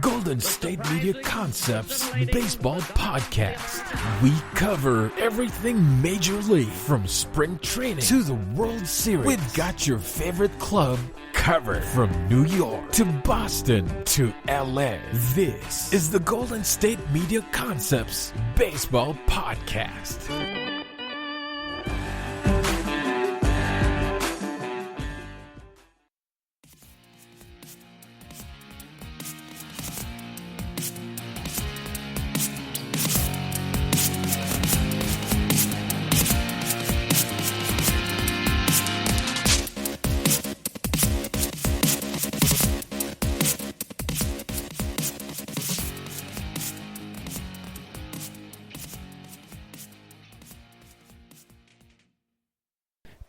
Golden State Media Concepts Baseball Podcast. We cover everything Major League, from spring training to the World Series. We've got your favorite club covered, from New York to Boston to LA. This is the Golden State Media Concepts Baseball Podcast.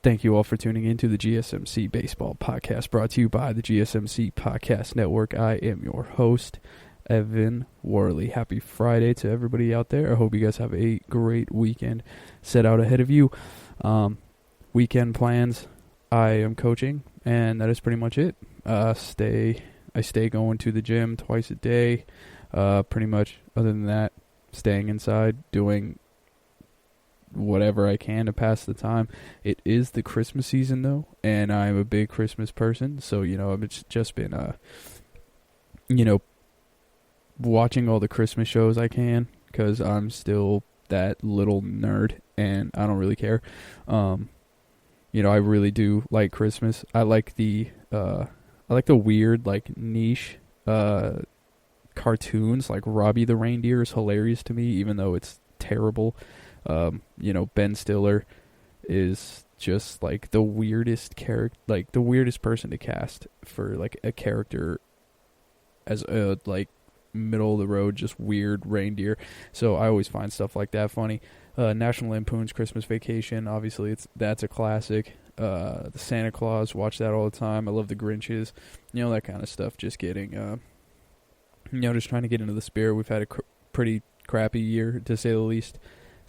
Thank you all for tuning in to the GSMC Baseball Podcast, brought to you by the GSMC Podcast Network. I am your host, Evan Worley. Happy Friday to everybody out there. I hope you guys have a great weekend set out ahead of you. Weekend plans, I am coaching, and that is pretty much it. I stay going to the gym twice a day. Pretty much, other than that, staying inside, doing whatever I can to pass the time. It is the Christmas season though, and I'm a big Christmas person, so I've just been watching all the Christmas shows I can, because I'm still that little nerd and I don't really care. I really do like Christmas. I like the weird, like, niche cartoons. Like Robbie the Reindeer is hilarious to me, even though it's terrible. Ben Stiller is just like the weirdest character, like the weirdest person to cast for like a character as a like middle of the road, just weird reindeer. So I always find stuff like that funny. National Lampoon's Christmas Vacation, obviously that's a classic. The Santa Claus, watch that all the time. I love the Grinches, that kind of stuff. Just getting, just trying to get into the spirit. We've had a pretty crappy year, to say the least.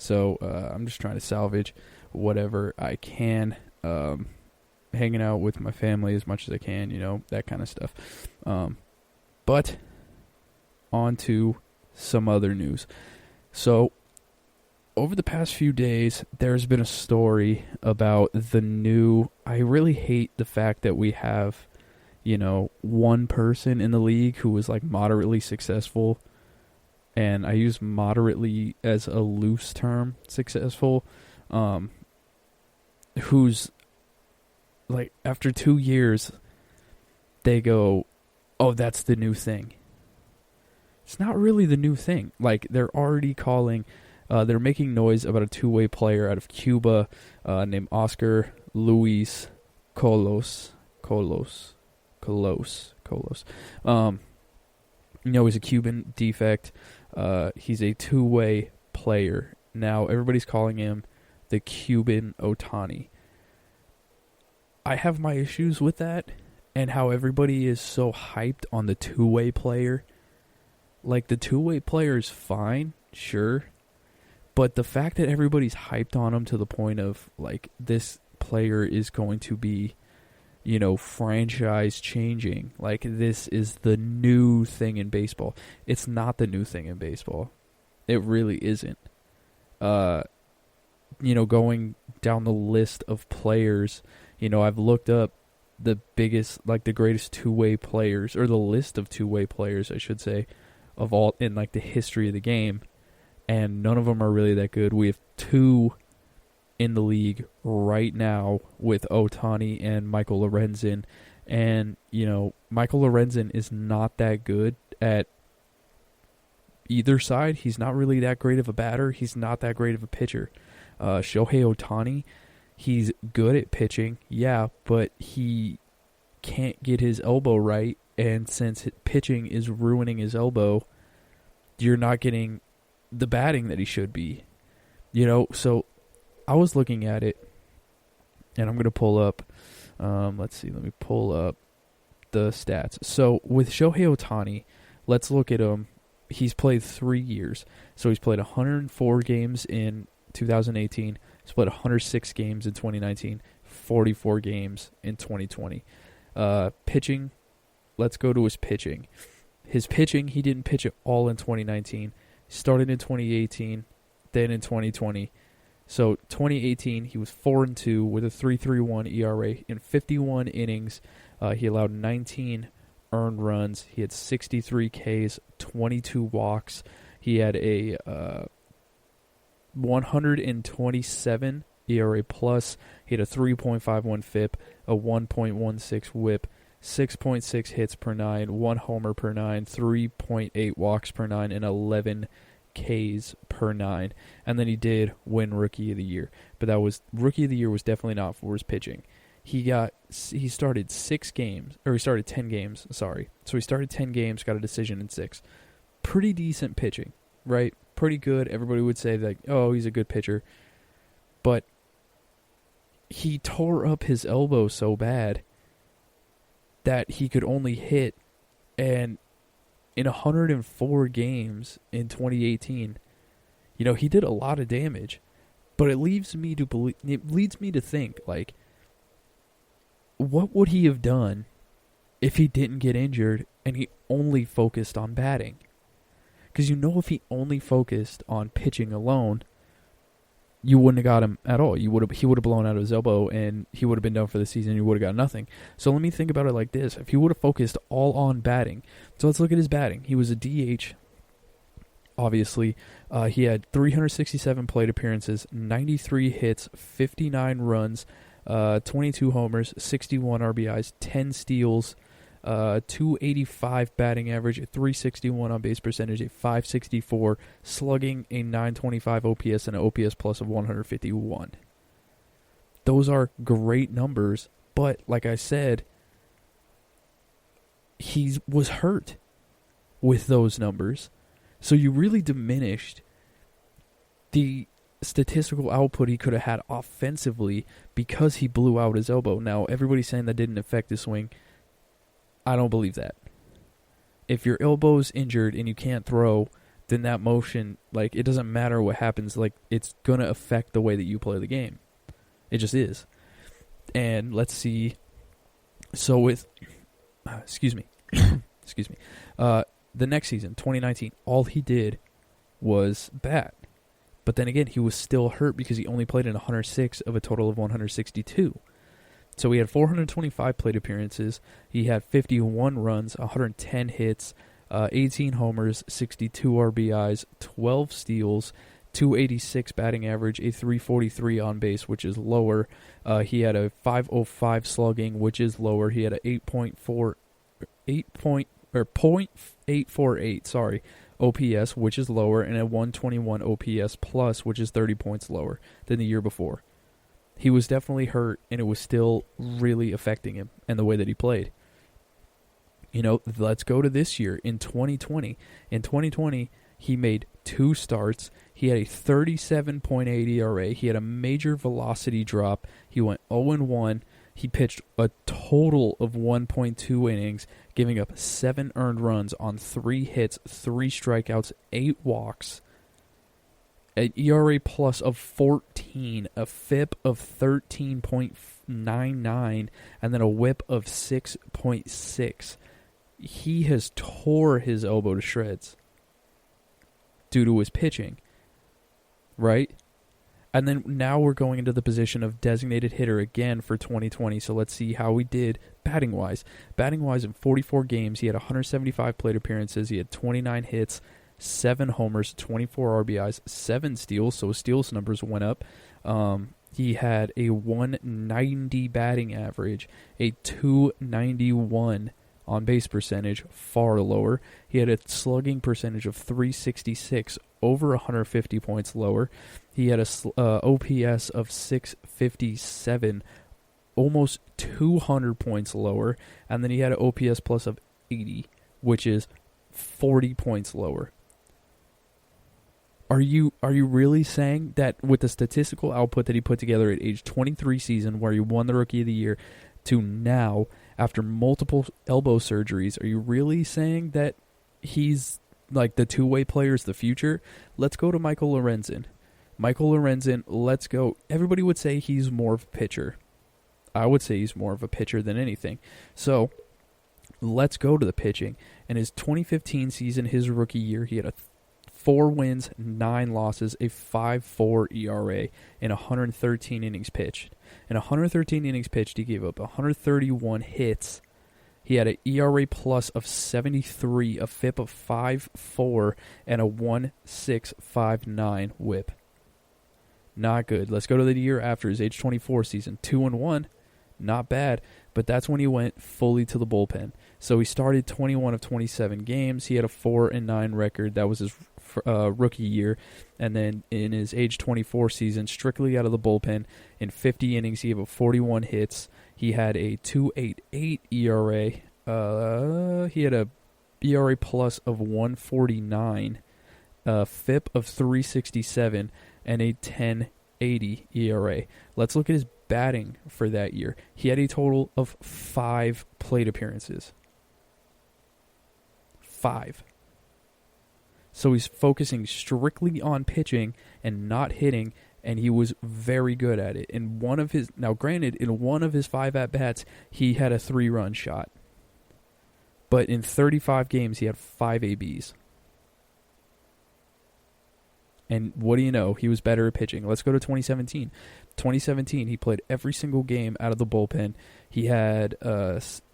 So I'm just trying to salvage whatever I can, hanging out with my family as much as I can, that kind of stuff. But on to some other news. So over the past few days, there's been a story about the new... I really hate the fact that we have, one person in the league who was like moderately successful. And I use moderately as a loose term, successful, who's, like, after 2 years, they go, oh, that's the new thing. It's not really the new thing. Like, they're already calling, they're making noise about a two-way player out of Cuba named Oscar Luis Colos. He's a Cuban defect. He's a two-way player. Now, everybody's calling him the Cuban Ohtani. I have my issues with that, and how everybody is so hyped on the two-way player. Like, the two-way player is fine, sure, but the fact that everybody's hyped on him to the point of, like, this player is going to be, franchise changing. Like, this is the new thing in baseball. It's not the new thing in baseball. It really isn't. Going down the list of players, I've looked up the biggest, like the greatest two-way players, or the list of two-way players, I should say, of all in like the history of the game, and none of them are really that good. We have two in the league right now with Ohtani and Michael Lorenzen. And, Michael Lorenzen is not that good at either side. He's not really that great of a batter. He's not that great of a pitcher. Shohei Ohtani, he's good at pitching, yeah, but he can't get his elbow right. And since pitching is ruining his elbow, you're not getting the batting that he should be. So I was looking at it, and I'm going to pull up, let me pull up the stats. So with Shohei Ohtani, let's look at him. He's played 3 years. So he's played 104 games in 2018. He's played 106 games in 2019, 44 games in 2020. Pitching, let's go to his pitching. His pitching, he didn't pitch it all in 2019. Started in 2018, then in 2020. So 2018, he was 4-2 with a 3.31 ERA in 51 innings. He allowed 19 earned runs. He had 63 Ks, 22 walks. He had a 127 ERA plus. He had a 3.51 FIP, a 1.16 WHIP, 6.6 hits per 9, 1 homer per 9, 3.8 walks per 9, and 11 Ks per 9. And then he did win Rookie of the Year. But that was Rookie of the Year was definitely not for his pitching. He started 10 games, sorry. So he started 10 games, got a decision in 6. Pretty decent pitching, right? Pretty good. Everybody would say that, oh, he's a good pitcher. But he tore up his elbow so bad that he could only hit, and in 104 games in 2018, he did a lot of damage. But it leads me to think, like, what would he have done if he didn't get injured and he only focused on batting? Because if he only focused on pitching alone, you wouldn't have got him at all. He would have blown out his elbow and he would have been done for the season. You would have got nothing. So let me think about it like this: if he would have focused all on batting, so let's look at his batting. He was a DH. Obviously, he had 367 plate appearances, 93 hits, 59 runs, 22 homers, 61 RBIs, 10 steals, 285 batting average, a 361 on base percentage, a 564 slugging, a 925 OPS, and an OPS plus of 151. Those are great numbers, but like I said, he was hurt with those numbers. So you really diminished the statistical output he could have had offensively because he blew out his elbow. Now, everybody's saying that didn't affect his swing. I don't believe that. If your elbow's injured and you can't throw, then that motion, like, it doesn't matter what happens. Like, it's going to affect the way that you play the game. It just is. And let's see. So with, excuse me. The next season, 2019, all he did was bat. But then again, he was still hurt because he only played in 106 of a total of 162. So he had 425 plate appearances. He had 51 runs, 110 hits, 18 homers, 62 RBIs, 12 steals, 286 batting average, a 343 on base, which is lower. He had a 505 slugging, which is lower. He had a 0.848, OPS, which is lower, and a 121 OPS plus, which is 30 points lower than the year before. He was definitely hurt, and it was still really affecting him and the way that he played. Let's go to this year, in 2020. In 2020, he made 2 starts. He had a 37.8 ERA. He had a major velocity drop. He went 0-1. He pitched a total of 1.2 innings, giving up 7 earned runs on 3 hits, 3 strikeouts, 8 walks, an ERA plus of 14, a FIP of 13.99, and then a WHIP of 6.6. He has tore his elbow to shreds due to his pitching, right? And then now we're going into the position of designated hitter again for 2020. So let's see how we did batting-wise. Batting-wise, in 44 games, he had 175 plate appearances. He had 29 hits, 7 homers, 24 RBIs, 7 steals. So his steals numbers went up. He had a 190 batting average, a 291 on base percentage, far lower. He had a slugging percentage of 366, over 150 points lower. He had a OPS of 657, almost 200 points lower. And then he had an OPS plus of 80, which is 40 points lower. Are you really saying that with the statistical output that he put together at age 23 season, where he won the Rookie of the Year, to now, after multiple elbow surgeries, are you really saying that he's like the two-way player's the future? Let's go to Michael Lorenzen. Let's go. Everybody would say he's more of a pitcher. I would say he's more of a pitcher than anything. So, Let's go to the pitching. In his 2015 season, his rookie year, he had a 4 wins, 9 losses, a 5.4 ERA, and 113 innings pitched. In 113 innings pitched, he gave up 131 hits. He had an ERA plus of 73, a FIP of 5.4, and a 1.659 WHIP. Not good. Let's go to the year after his age 24 season. 2-1. Not bad, but that's when he went fully to the bullpen. So he started 21 of 27 games. He had a 4-9 record. That was his rookie year. And then in his age 24 season, strictly out of the bullpen, in 50 innings, he gave 41 hits. He had a 2.88 ERA. He had a ERA plus of 149, a FIP of 367, and a 10.80 ERA. Let's look at his batting for that year. He had a total of 5 plate appearances. 5. So he's focusing strictly on pitching and not hitting, and he was very good at it. In one of his 5 at-bats, he had a 3-run shot. But in 35 games, he had 5 ABs. And what do you know? He was better at pitching. Let's go to 2017. 2017, he played every single game out of the bullpen. He had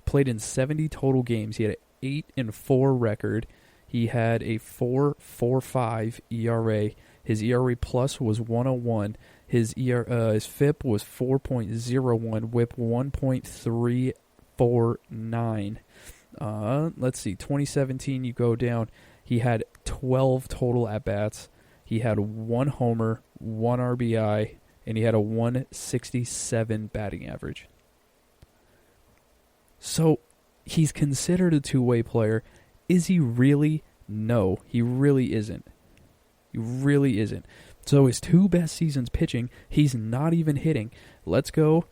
played in 70 total games. He had an 8-4 record. He had a 4.45 ERA. His ERA plus was 101. His FIP was 4.01. WHIP 1.349. Let's see. 2017, you go down. He had 12 total at bats. He had 1 homer, 1 RBI, and he had a 167 batting average. So he's considered a two-way player. Is he really? No, he really isn't. He really isn't. So his 2 best seasons pitching, he's not even hitting. Let's go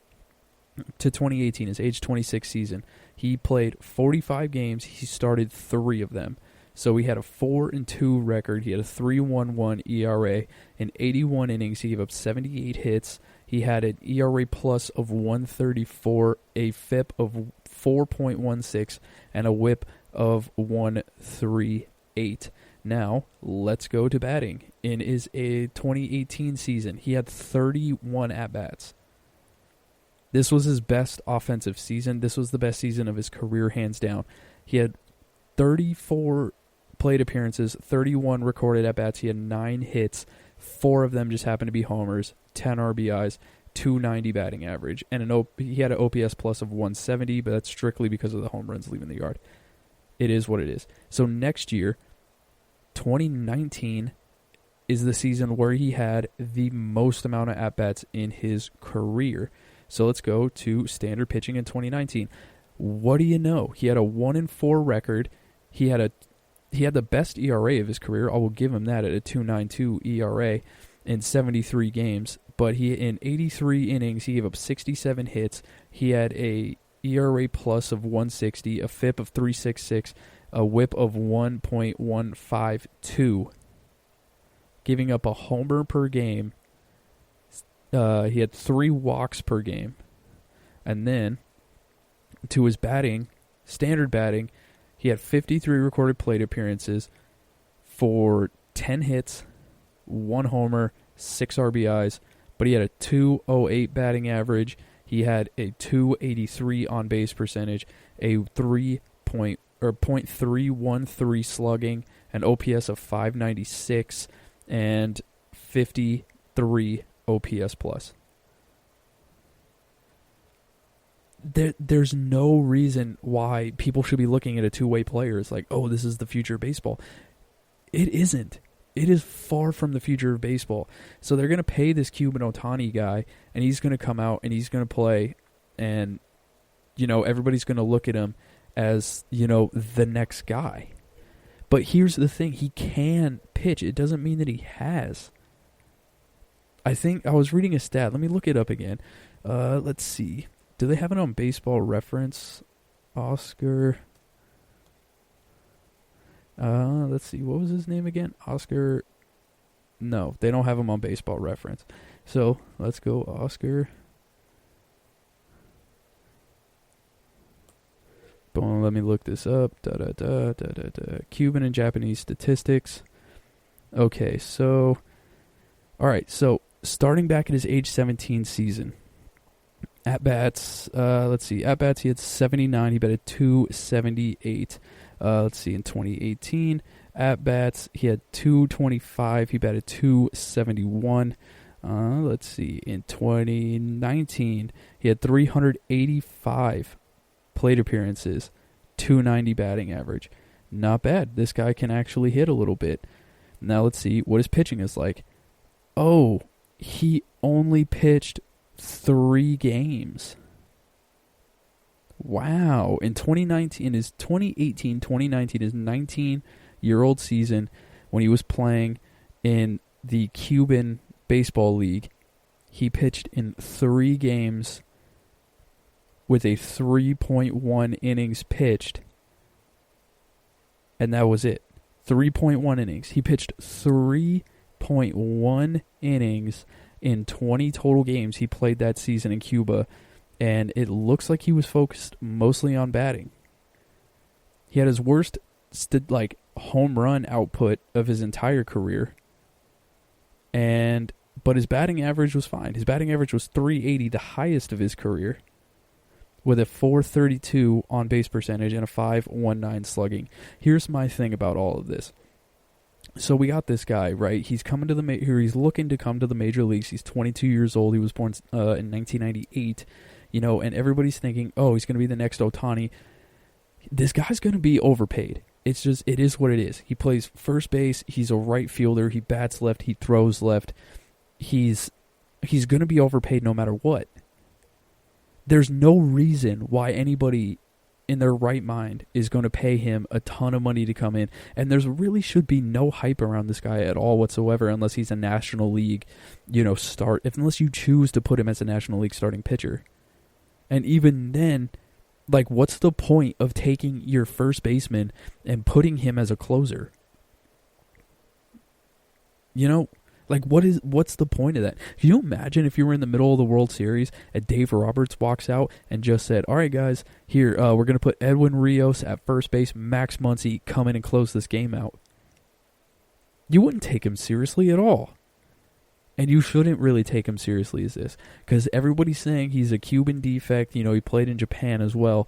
to 2018, his age 26 season. He played 45 games. He started 3 of them. So he had a 4-2 record. He had a 3.11 ERA. In 81 innings, he gave up 78 hits. He had an ERA plus of 134, a FIP of 4.16, and a WHIP of 138. Now, let's go to batting. In his 2018 season, he had 31 at-bats. This was his best offensive season. This was the best season of his career, hands down. He had 34 plate appearances, 31 recorded at-bats. He had 9 hits. 4 of them just happened to be homers, 10 RBIs, 290 batting average. And he had an OPS plus of 170, but that's strictly because of the home runs leaving the yard. It is what it is. So next year, 2019, is the season where he had the most amount of at-bats in his career. So let's go to standard pitching in 2019. What do you know? He had a 1-4 record. He had the best ERA of his career. I will give him that at a 2.92 ERA in 73 games. But in 83 innings, he gave up 67 hits. He had a ERA plus of 160, a FIP of 3.66, a WHIP of 1.152, giving up a homer per game. He had 3 walks per game. And then, to his batting, standard batting, he had 53 recorded plate appearances for 10 hits, 1 homer, 6 RBIs, but he had a 2.08 batting average. He had a 2.83 on base percentage, a 0.313 slugging, an OPS of 596, and 53 OPS plus. There's no reason why people should be looking at a two-way player as like, oh, this is the future of baseball. It isn't. It is far from the future of baseball. So they're going to pay this Cuban Ohtani guy, and he's going to come out and he's going to play, and everybody's going to look at him as the next guy. But here's the thing: he can pitch. It doesn't mean that he has. I think I was reading a stat. Let me look it up again. Let's see. Do they have it on Baseball Reference? Oscar. Let's see. What was his name again? Oscar. No, they don't have him on Baseball Reference. So let's go Oscar. Let me look this up. Cuban and Japanese statistics. Okay, so... Alright, so starting back at his age 17 season, at-bats, at-bats he had 79, he batted 278. In 2018, at-bats, he had 225, he batted 271. In 2019, he had 385 plate appearances, 290 batting average. Not bad. This guy can actually hit a little bit. Now let's see what his pitching is like. Oh, he only pitched 3 games. Wow. In 2019, his 2019, his 19-year-old season, when he was playing in the Cuban Baseball League, he pitched in 3 games with a 3.1 innings pitched, and that was it. 3.1 innings. He pitched 3.1 innings in 20 total games he played that season in Cuba, and it looks like he was focused mostly on batting. He had his worst home run output of his entire career, but his batting average was fine. His batting average was 380, the highest of his career, with a 432 on-base percentage and a 5.19 slugging. Here's my thing about all of this. So we got this guy, right? He's coming to he's looking to come to the major leagues. He's 22 years old. He was born in 1998, and everybody's thinking, oh, he's going to be the next Ohtani. This guy's going to be overpaid. It is what it is. He plays first base. He's a right fielder. He bats left. He throws left. He's going to be overpaid no matter what. There's no reason why anybody in their right mind is going to pay him a ton of money to come in, and there's really should be no hype around this guy at all whatsoever, unless he's a National League, unless you choose to put him as a National League starting pitcher. And even then, what's the point of taking your first baseman and putting him as a closer? What's the point of that? Can you imagine if you were in the middle of the World Series and Dave Roberts walks out and just said, all right, guys, here, we're going to put Edwin Rios at first base, Max Muncy come in and close this game out. You wouldn't take him seriously at all. And you shouldn't really take him seriously as this, because everybody's saying he's a Cuban defect. He played in Japan as well.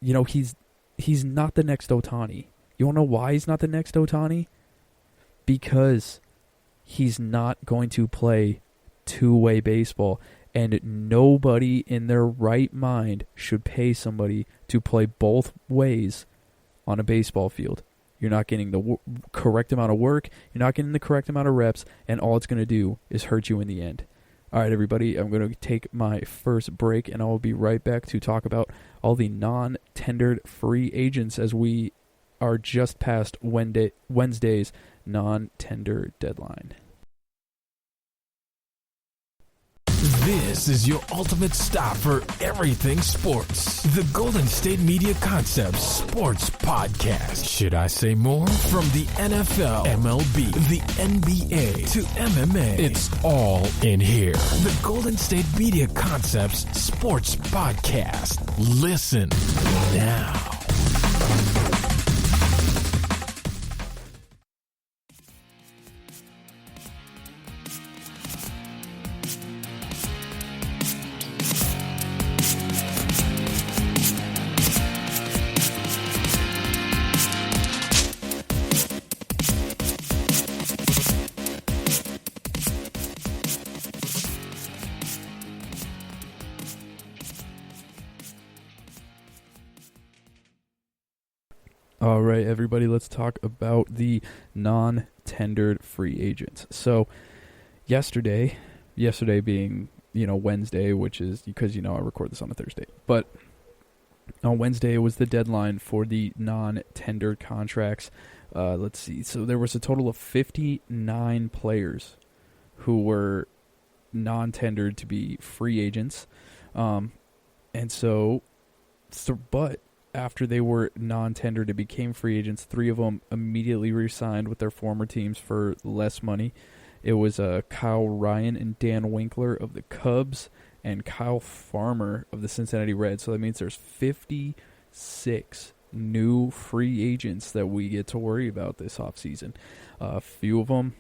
He's not the next Ohtani. You want to know why he's not the next Ohtani? Because he's not going to play two-way baseball, and nobody in their right mind should pay somebody to play both ways on a baseball field. You're not getting the correct amount of work, you're not getting the correct amount of reps, and all it's going to do is hurt you in the end. All right, everybody, I'm going to take my first break, and I will be right back to talk about all the non-tendered free agents as we are just past Wednesday's non-tender deadline. This is your ultimate stop for everything sports. The Golden State Media Concepts Sports Podcast. Should I say more? From the NFL, MLB, the NBA to MMA, it's all in here. The Golden State Media Concepts Sports Podcast. Listen now. All right, everybody, let's talk about the non-tendered free agents. So, yesterday being, Wednesday, which is because, I record this on a Thursday. But on Wednesday, it was the deadline for the non-tendered contracts. Let's see. So, there was a total of 59 players who were non-tendered to be free agents. But after they were non-tendered, it became free agents. 3 of them immediately re-signed with their former teams for less money. It was Kyle Ryan and Dan Winkler of the Cubs and Kyle Farmer of the Cincinnati Reds. So that means there's 57 6 new free agents that we get to worry about this offseason. A few of them,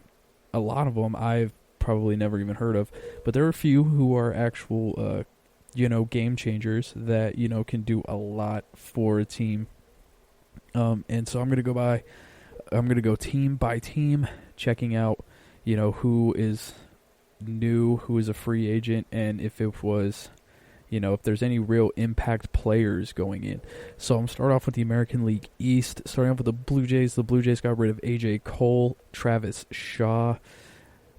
a lot of them, I've probably never even heard of, but there are a few who are actual, game changers that, can do a lot for a team. And so I'm going to go team by team, checking out, who is new, who is a free agent, and if it was, if there's any real impact players going in. So I'm starting off with the American League East, starting off with the Blue Jays. The Blue Jays got rid of A.J. Cole, Travis Shaw.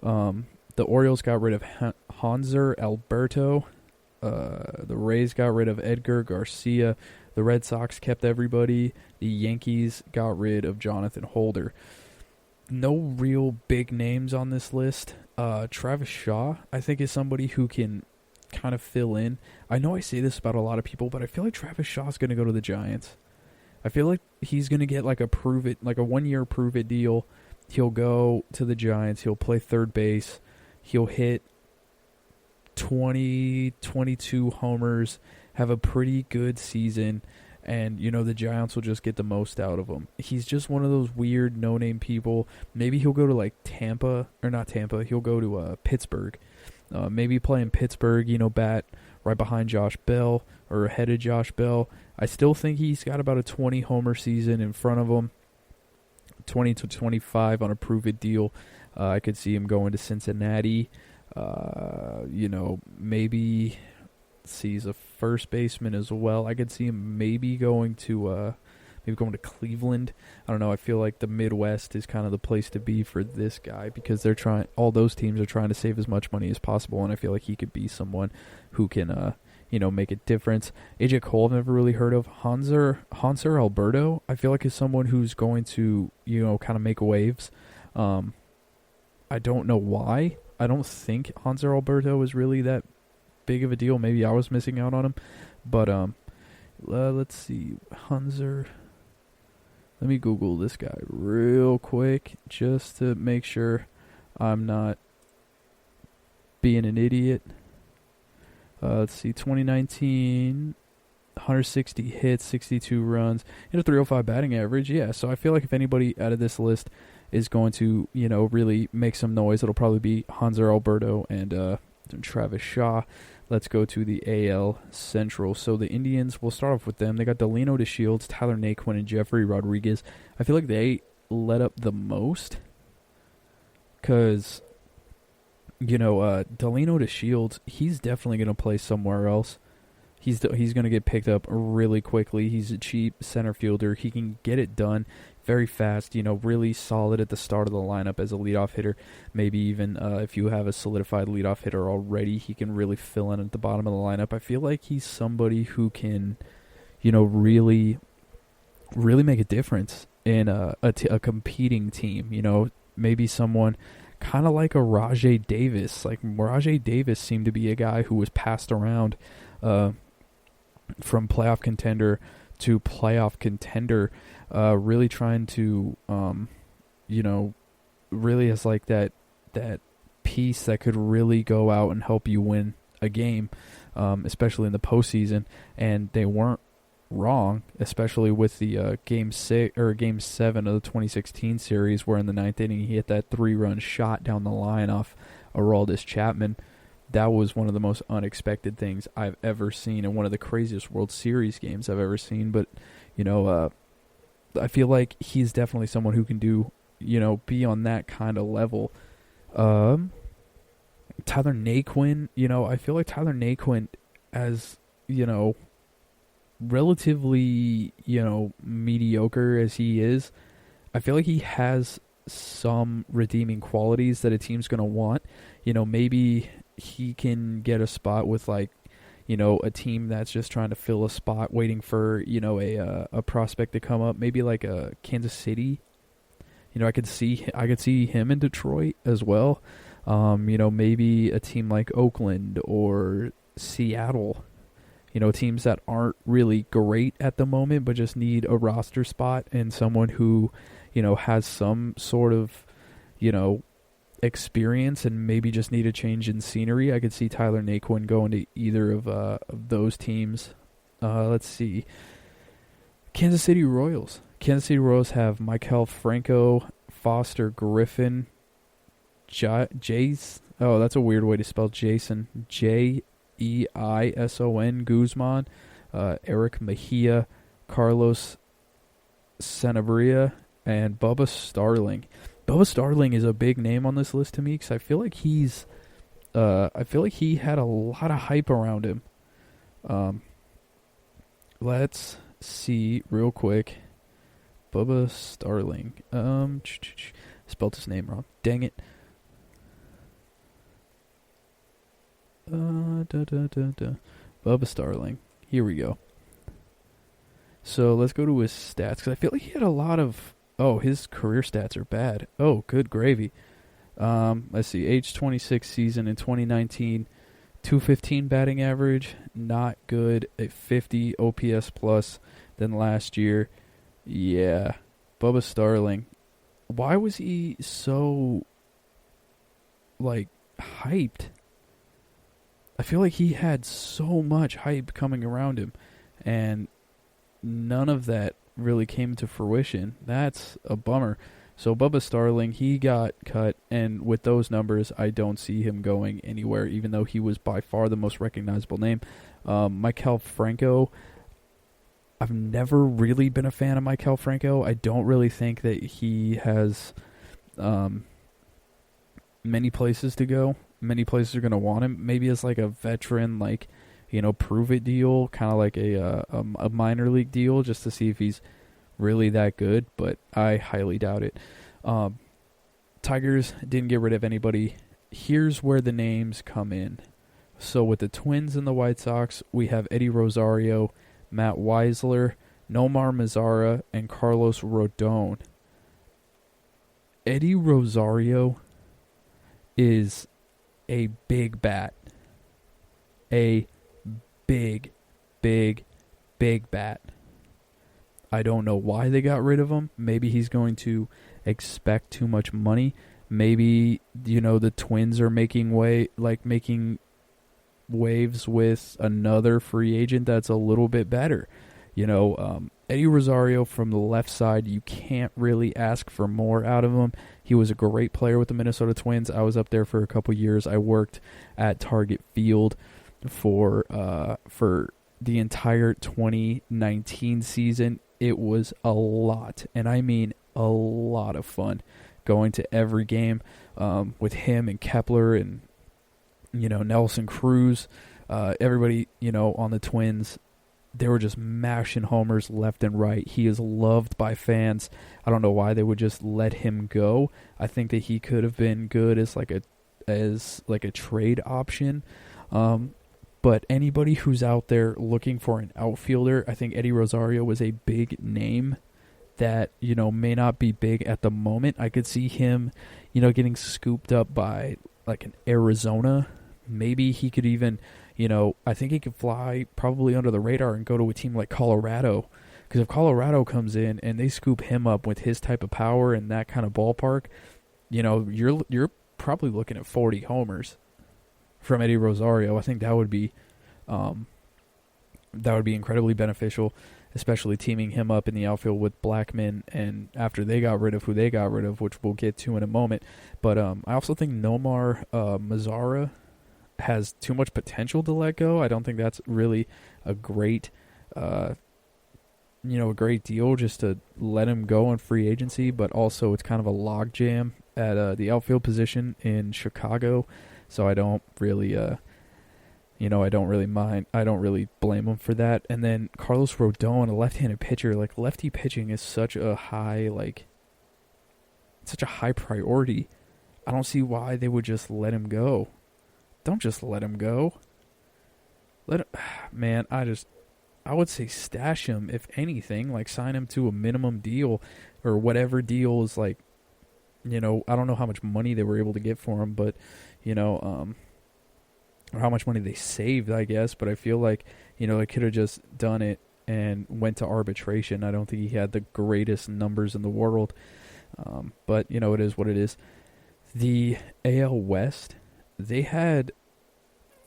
The Orioles got rid of Hanser Alberto. The Rays got rid of Edgar Garcia. The Red Sox kept everybody. The Yankees got rid of Jonathan Holder. No real big names on this list. Travis Shaw, I think, is somebody who can kind of fill in. I know I say this about a lot of people, but I feel like Travis Shaw's going to go to the Giants. I feel like he's going to get like a 1-year prove-it deal. He'll go to the Giants. He'll play third base. He'll hit 20, 22 homers, have a pretty good season, and, the Giants will just get the most out of him. He's just one of those weird no-name people. Maybe he'll go to, like, he'll go to Pittsburgh. Maybe play in Pittsburgh, bat right behind Josh Bell or ahead of Josh Bell. I still think he's got about a 20-homer season in front of him, 20 to 25 on a prove-it deal. I could see him going to Cincinnati. Maybe he's a first baseman as well. I could see him maybe going to Cleveland. I don't know. I feel like the Midwest is kind of the place to be for this guy because all those teams are trying to save as much money as possible, and I feel like he could be someone who can, make a difference. AJ Cole, I've never really heard of. Hanser Alberto, I feel like is someone who's going to, kind of make waves. I don't know why. I don't think Hanser Alberto is really that big of a deal. Maybe I was missing out on him. But let's see. Hanser. Let me Google this guy real quick just to make sure I'm not being an idiot. Let's see. 2019, 160 hits, 62 runs, and a 305 batting average. Yeah, so I feel like if anybody out of this list is going to, really make some noise, it'll probably be Hanser Alberto and Travis Shaw. Let's go to the AL Central. So the Indians, we'll start off with them. They got Delino DeShields, Tyler Naquin, and Jeffrey Rodriguez. I feel like they let up the most because, Delino DeShields, he's definitely going to play somewhere else. He's going to get picked up really quickly. He's a cheap center fielder. He can get it done very fast, really solid at the start of the lineup as a leadoff hitter. Maybe even if you have a solidified leadoff hitter already, he can really fill in at the bottom of the lineup. I feel like he's somebody who can, really, really make a difference in a competing team. Maybe someone kind of like a Rajai Davis. Like Rajai Davis seemed to be a guy who was passed around from playoff contender to playoff contender, really trying to, really has like that piece that could really go out and help you win a game, especially in the postseason. And they weren't wrong, especially with the Game 7 of the 2016 series, where in the ninth inning he hit that 3-run shot down the line off Aroldis Chapman. That was one of the most unexpected things I've ever seen, and one of the craziest World Series games I've ever seen. But, I feel like he's definitely someone who can do, be on that kind of level. Tyler Naquin, I feel like Tyler Naquin, as, relatively, mediocre as he is, I feel like he has some redeeming qualities that a team's going to want. Maybe he can get a spot with a team that's just trying to fill a spot, waiting for, a prospect to come up. Maybe like a Kansas City. I could see him in Detroit as well. Maybe a team like Oakland or Seattle. Teams that aren't really great at the moment, but just need a roster spot and someone who, has some sort of, experience and maybe just need a change in scenery. I could see Tyler Naquin going to either of those teams. Let's see. Kansas City Royals. Kansas City Royals have Maikel Franco, Foster Griffin, Jace. Oh, that's a weird way to spell Jason. Jeison Guzman, Eric Mejia, Carlos Sanabria, and Bubba Starling. Bubba Starling is a big name on this list to me because I feel like he had a lot of hype around him. Let's see real quick. Bubba Starling. Spelled his name wrong. Dang it. Bubba Starling. Here we go. So let's go to his stats because I feel like he had a lot of. Oh, his career stats are bad. Oh, good gravy. Let's see. Age 26 season in 2019. 215 batting average. Not good. A 50 OPS plus than last year. Yeah. Bubba Starling. Why was he so, hyped? I feel like he had so much hype coming around him, and none of that really came to fruition. That's a bummer. So Bubba Starling, he got cut, and with those numbers, I don't see him going anywhere, even though he was by far the most recognizable name. Maikel Franco, I've never really been a fan of Maikel Franco. I don't really think that he has many places to go. Many places are going to want him. Maybe as a veteran, prove it deal, kind of like a minor league deal, just to see if he's really that good. But I highly doubt it. Tigers didn't get rid of anybody. Here's where the names come in. So with the Twins and the White Sox, we have Eddie Rosario, Matt Weisler, Nomar Mazara, and Carlos Rodon. Eddie Rosario is a big bat. A big, big, big bat. I don't know why they got rid of him. Maybe he's going to expect too much money. Maybe, the Twins are making waves with another free agent that's a little bit better. Eddie Rosario from the left side, you can't really ask for more out of him. He was a great player with the Minnesota Twins. I was up there for a couple years. I worked at Target Field for the entire 2019 season. It was a lot, and I mean a lot of fun going to every game with him and Kepler and Nelson Cruz, everybody on the Twins. They were just mashing homers left and right. He is loved by fans. I don't know why they would just let him go. I think that he could have been good as a trade option. But anybody who's out there looking for an outfielder, I think Eddie Rosario was a big name that, may not be big at the moment. I could see him, getting scooped up by an Arizona. Maybe he could even, I think he could fly probably under the radar and go to a team like Colorado. Because if Colorado comes in and they scoop him up with his type of power and that kind of ballpark, you're probably looking at 40 homers from Eddie Rosario. I think that would be incredibly beneficial, especially teaming him up in the outfield with Blackman, and after they got rid of who they got rid of, which we'll get to in a moment. But I also think Nomar Mazara has too much potential to let go. I don't think that's really a great a great deal just to let him go on free agency, but also it's kind of a logjam at the outfield position in Chicago. So I don't really, I don't really mind. I don't really blame him for that. And then Carlos Rodon, a left-handed pitcher, lefty pitching is such a high priority. I don't see why they would just let him go. Don't just let him go. I would say stash him, if anything, sign him to a minimum deal or whatever deal is I don't know how much money they were able to get for him, but, or how much money they saved, I guess. But I feel like, they could have just done it and went to arbitration. I don't think he had the greatest numbers in the world. But, it is what it is. The AL West, they had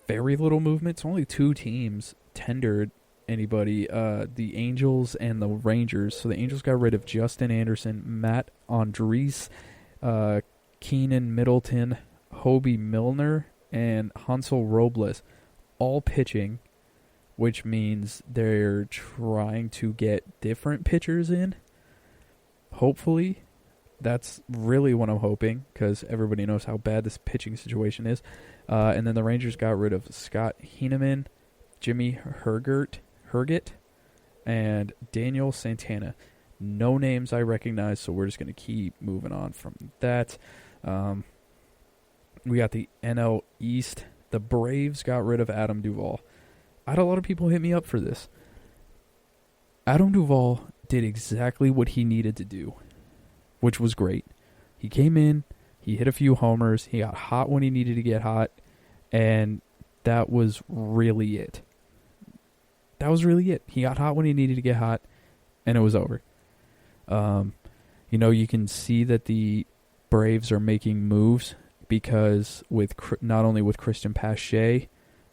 very little movement. Only two teams tendered, anybody. The Angels and the Rangers. So the Angels got rid of Justin Anderson, Matt Andres, Keenan Middleton, Hobie Milner, and Hansel Robles, all pitching, which means they're trying to get different pitchers in. Hopefully. That's really what I'm hoping, because everybody knows how bad this pitching situation is. And then the Rangers got rid of Scott Heineman, Jimmy Herget, and Daniel Santana. No names I recognize, so we're just going to keep moving on from that. We got the NL East. The Braves got rid of Adam Duvall. I had a lot of people hit me up for this. Adam Duvall did exactly what he needed to do, which was great. He came in, he hit a few homers, he got hot when he needed to get hot, and that was really it. He got hot when he needed to get hot, and it was over. You can see that the Braves are making moves, because with not only with Christian Pache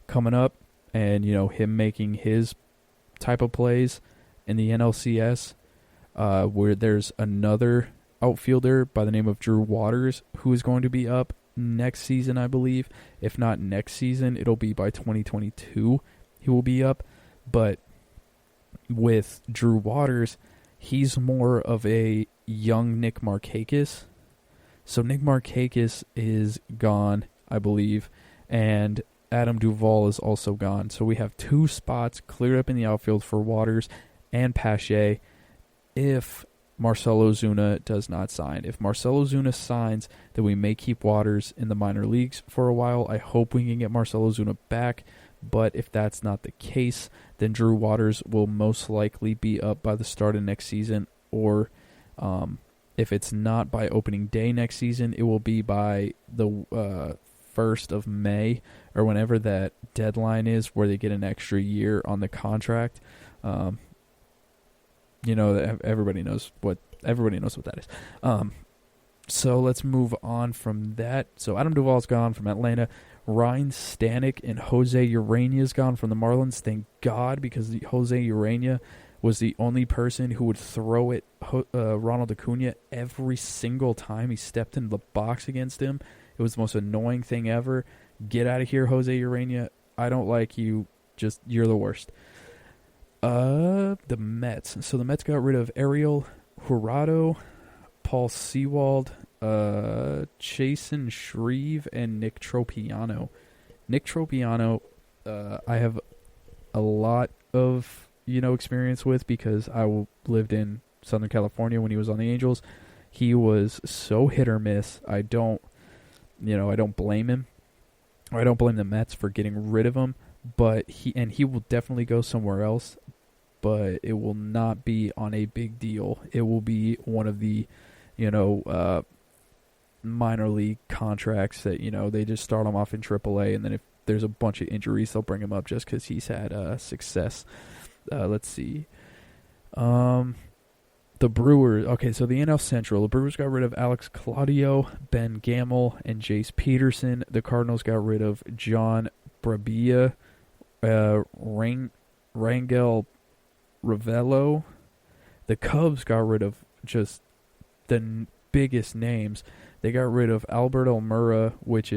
coming up, and him making his type of plays in the NLCS, where there's another outfielder by the name of Drew Waters who is going to be up next season, I believe. If not next season, it'll be by 2022 he will be up. But with Drew Waters, he's more of a young Nick Markakis. So Nick Markakis is gone, I believe, and Adam Duvall is also gone. So we have 2 spots cleared up in the outfield for Waters and Pache if Marcell Ozuna does not sign. If Marcell Ozuna signs, then we may keep Waters in the minor leagues for a while. I hope we can get Marcell Ozuna back, but if that's not the case, then Drew Waters will most likely be up by the start of next season, or if it's not by opening day next season, it will be by the 1st of May, or whenever that deadline is where they get an extra year on the contract. Everybody knows what that is. So let's move on from that. So Adam Duvall's gone from Atlanta. Ryan Stanek and Jose Urania's gone from the Marlins. Thank God, because Jose Urania was the only person who would throw at Ronald Acuna every single time he stepped into the box against him. It was the most annoying thing ever. Get out of here, Jose Urania. I don't like you. You're the worst. The Mets. So the Mets got rid of Ariel Jurado, Paul Sewald, Chasen Shreve, and Nick Tropiano. Nick Tropiano, I have a lot of experience with, because I lived in Southern California when he was on the Angels. He was so hit or miss. I don't blame him. I don't blame the Mets for getting rid of him, but he will definitely go somewhere else, but it will not be on a big deal. It will be one of the, minor league contracts that, they just start him off in AAA, and then if there's a bunch of injuries, they'll bring him up just because he's had success. Let's see. The Brewers. Okay, so the NL Central. The Brewers got rid of Alex Claudio, Ben Gamel, and Jace Peterson. The Cardinals got rid of John Brabia, Rangel Ravello. The Cubs got rid of just the biggest names. They got rid of Albert Almura, which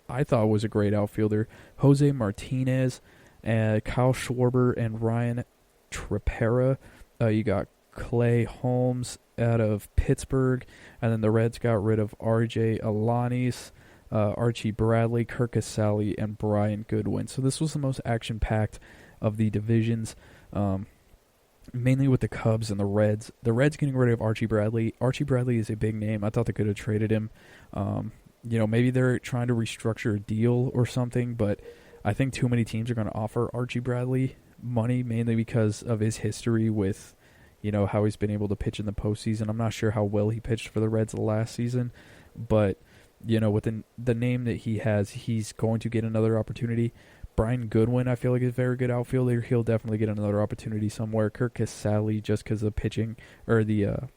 I thought was a great outfielder. Jose Martinez, Kyle Schwarber, and Ryan Tripera. You got Clay Holmes out of Pittsburgh, and then the Reds got rid of R.J. Alanis, Archie Bradley, Kirk Casale, and Brian Goodwin. So this was the most action-packed of the divisions, mainly with the Cubs and the Reds. The Reds getting rid of Archie Bradley. Archie Bradley is a big name. I thought they could have traded him. Maybe they're trying to restructure a deal or something, but I think too many teams are going to offer Archie Bradley money, mainly because of his history with, how he's been able to pitch in the postseason. I'm not sure how well he pitched for the Reds last season, but, with the name that he has, he's going to get another opportunity. Brian Goodwin, I feel like, is a very good outfielder. He'll definitely get another opportunity somewhere. Kirk Casale, just because the pitching, or the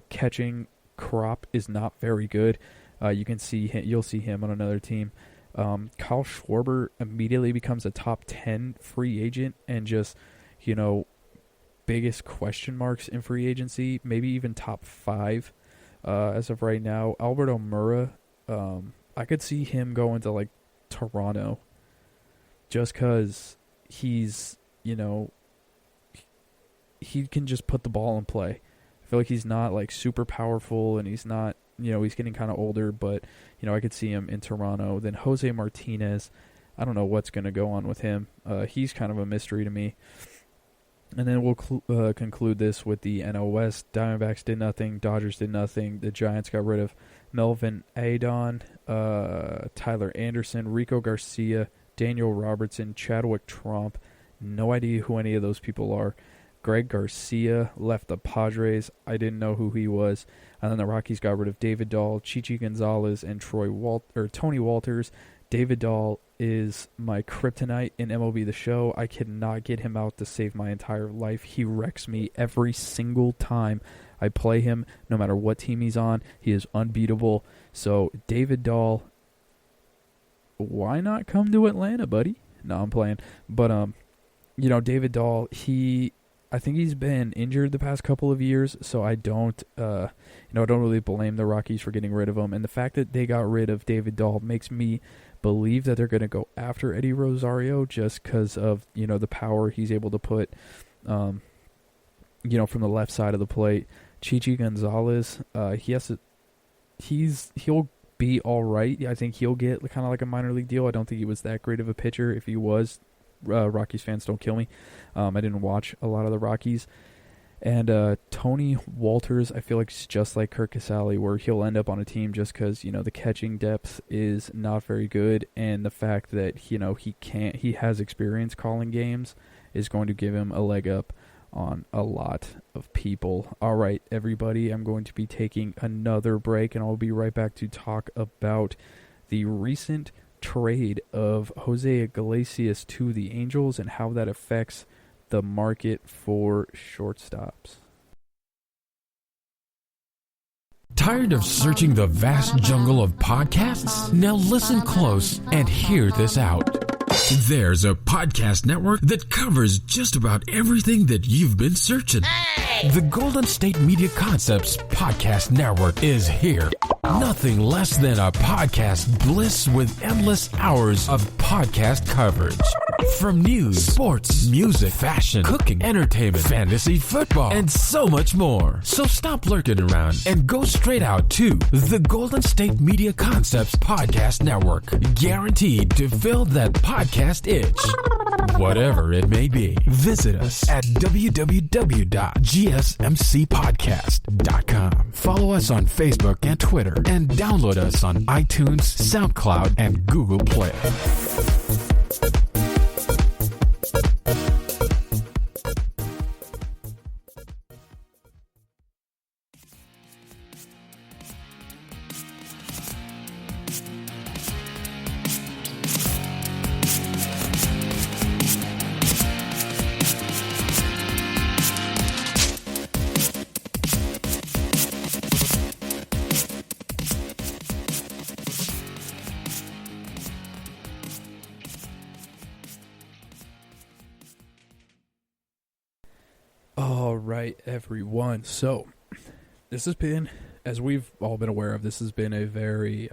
catching crop is not very good. You'll see him on another team. Kyle Schwarber immediately becomes a top 10 free agent and just, biggest question marks in free agency, maybe even top 5 as of right now. Alberto Murra, I could see him going to like Toronto just because he's, he can just put the ball in play. I feel like he's not like super powerful, and he's not, he's getting kind of older, but, I could see him in Toronto. Then Jose Martinez, I don't know what's going to go on with him. He's kind of a mystery to me. And then we'll conclude this with the NL West. Diamondbacks did nothing. Dodgers did nothing. The Giants got rid of Melvin Adon, Tyler Anderson, Rico Garcia, Daniel Robertson, Chadwick Tromp. No idea who any of those people are. Greg Garcia left the Padres. I didn't know who he was. And then the Rockies got rid of David Dahl, Chichi Gonzalez, and Tony Walters. David Dahl is my kryptonite in MLB The Show. I cannot get him out to save my entire life. He wrecks me every single time I play him, no matter what team he's on. He is unbeatable. So, David Dahl, why not come to Atlanta, buddy? No, I'm playing. But, David Dahl, I think he's been injured the past couple of years, so I don't really blame the Rockies for getting rid of him. And the fact that they got rid of David Dahl makes me believe that they're going to go after Eddie Rosario just because of, the power he's able to put, from the left side of the plate. Chichi Gonzalez, he'll be all right. I think he'll get kind of like a minor league deal. I don't think he was that great of a pitcher. If he was, Rockies fans, don't kill me. I didn't watch a lot of the Rockies. And Tony Walters, I feel like it's just like Kirk Casale, where he'll end up on a team just because, the catching depth is not very good, and the fact that, he has experience calling games is going to give him a leg up on a lot of people. All right, everybody, I'm going to be taking another break, and I'll be right back to talk about the recent trade of Jose Iglesias to the Angels and how that affects the market for shortstops. Tired of searching the vast jungle of podcasts? Now listen close and hear this out. There's a podcast network that covers just about everything that you've been searching. Hey! The Golden State Media Concepts Podcast Network is here. Nothing less than a podcast bliss with endless hours of podcast coverage. From news, sports, music, fashion, cooking, entertainment, fantasy, football, and so much more. So stop lurking around and go straight out to the Golden State Media Concepts Podcast Network. Guaranteed to fill that podcast itch. Whatever it may be. Visit us at www.gsmcpodcast.com. Follow us on Facebook and Twitter, and download us on iTunes, SoundCloud, and Google Play. All right, everyone. So, this has been, as we've all been aware of, this has been a very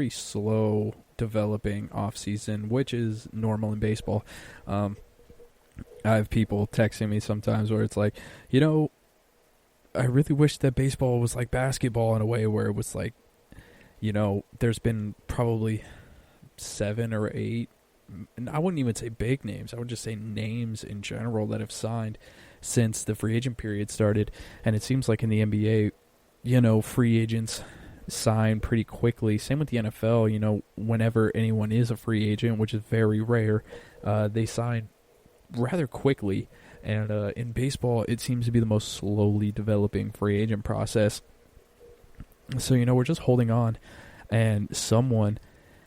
slow developing off season, which is normal in baseball. I have people texting me sometimes where it's like, I really wish that baseball was like basketball in a way where it was like, there's been probably 7 or 8. And I wouldn't even say big names. I would just say names in general that have signed since the free agent period started. And it seems like in the NBA, free agents sign pretty quickly. Same with the NFL, whenever anyone is a free agent, which is very rare, they sign rather quickly. And in baseball, it seems to be the most slowly developing free agent process. So, we're just holding on. And someone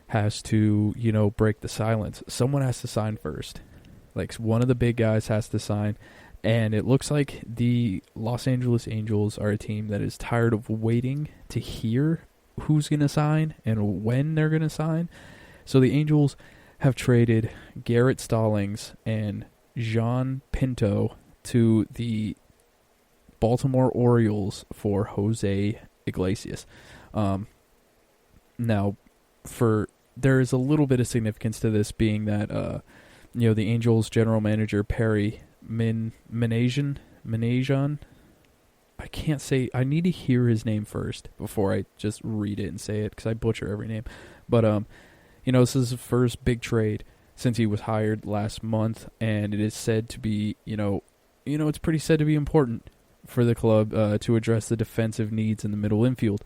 has to, break the silence. Someone has to sign first. Like, one of the big guys has to sign. And it looks like the Los Angeles Angels are a team that is tired of waiting to hear who's going to sign and when they're going to sign. So the Angels have traded Garrett Stallings and Jean Pinto to the Baltimore Orioles for Jose Iglesias. Now, there is a little bit of significance to this, being that the Angels general manager Perry Minasian. I can't say. I need to hear his name first before I just read it and say it, because I butcher every name. But this is his first big trade since he was hired last month, and it is said to be, it's pretty said to be important for the club to address the defensive needs in the middle infield.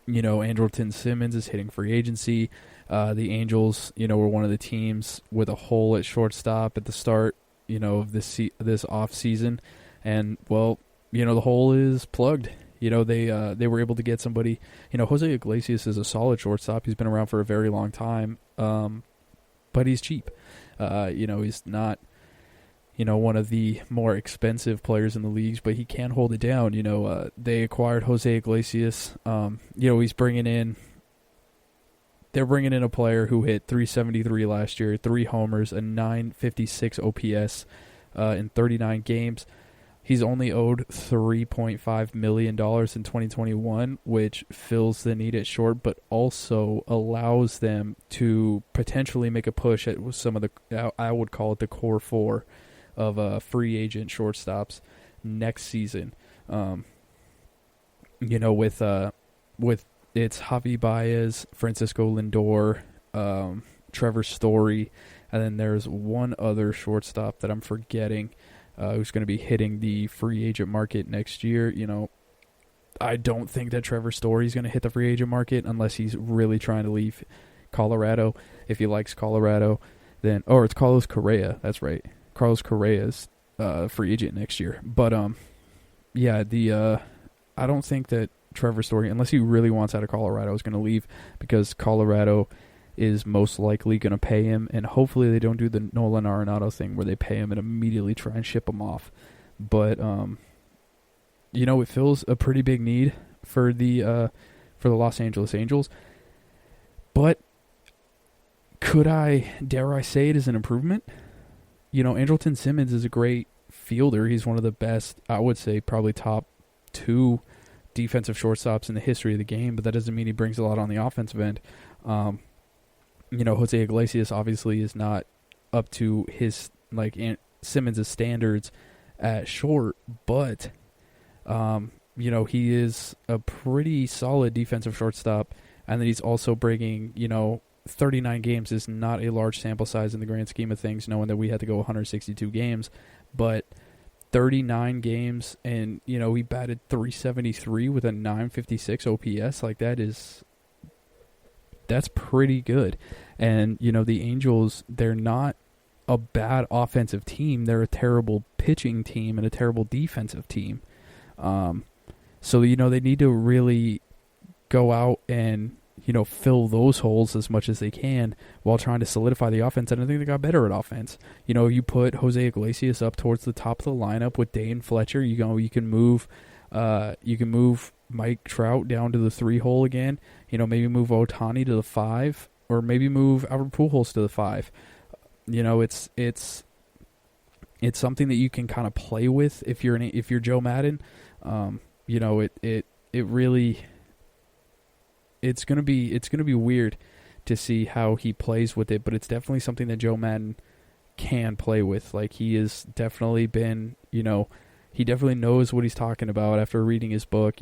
Andrelton Simmons is hitting free agency. The Angels, were one of the teams with a hole at shortstop at the start, of this off season, and the hole is plugged. They were able to get somebody. Jose Iglesias is a solid shortstop. He's been around for a very long time, but he's cheap. He's not, one of the more expensive players in the leagues, but he can hold it down. They acquired Jose Iglesias. They're bringing in a player who hit .373 last year, 3 homers, a .956 OPS in 39 games. He's only owed $3.5 million in 2021, which fills the need at short, but also allows them to potentially make a push at some of the, I would call it the core 4 of free agent shortstops next season. With it's Javi Baez, Francisco Lindor, Trevor Story, and then there's one other shortstop that I'm forgetting, who's going to be hitting the free agent market next year. I don't think that Trevor Story is going to hit the free agent market unless he's really trying to leave Colorado. If he likes Colorado, then it's Carlos Correa. That's right, Carlos Correa's free agent next year. But I don't think that Trevor Story, unless he really wants out of Colorado, is going to leave, because Colorado is most likely going to pay him, and hopefully they don't do the Nolan Arenado thing where they pay him and immediately try and ship him off. But it fills a pretty big need for the Los Angeles Angels. But dare I say it is an improvement? Andrelton Simmons is a great fielder. He's one of the best, I would say, probably top 2 defensive shortstops in the history of the game, but that doesn't mean he brings a lot on the offensive end. Jose Iglesias obviously is not up to his Simmons' standards at short, but he is a pretty solid defensive shortstop, and then he's also bringing 39 games is not a large sample size in the grand scheme of things, knowing that we had to go 162 games, but 39 games, and he batted .373 with a .956 OPS. That's pretty good. And the Angels, they're not a bad offensive team. They're a terrible pitching team and a terrible defensive team. So they need to really go out and fill those holes as much as they can while trying to solidify the offense. And I think they got better at offense. You put Jose Iglesias up towards the top of the lineup with Dane Fletcher. You can move Mike Trout down to the 3 hole again. Maybe move Ohtani to the 5, or maybe move Albert Pujols to the 5. It's something that you can kind of play with if you're Joe Madden. It's gonna be weird to see how he plays with it, but it's definitely something that Joe Madden can play with. He has definitely been, he definitely knows what he's talking about after reading his book.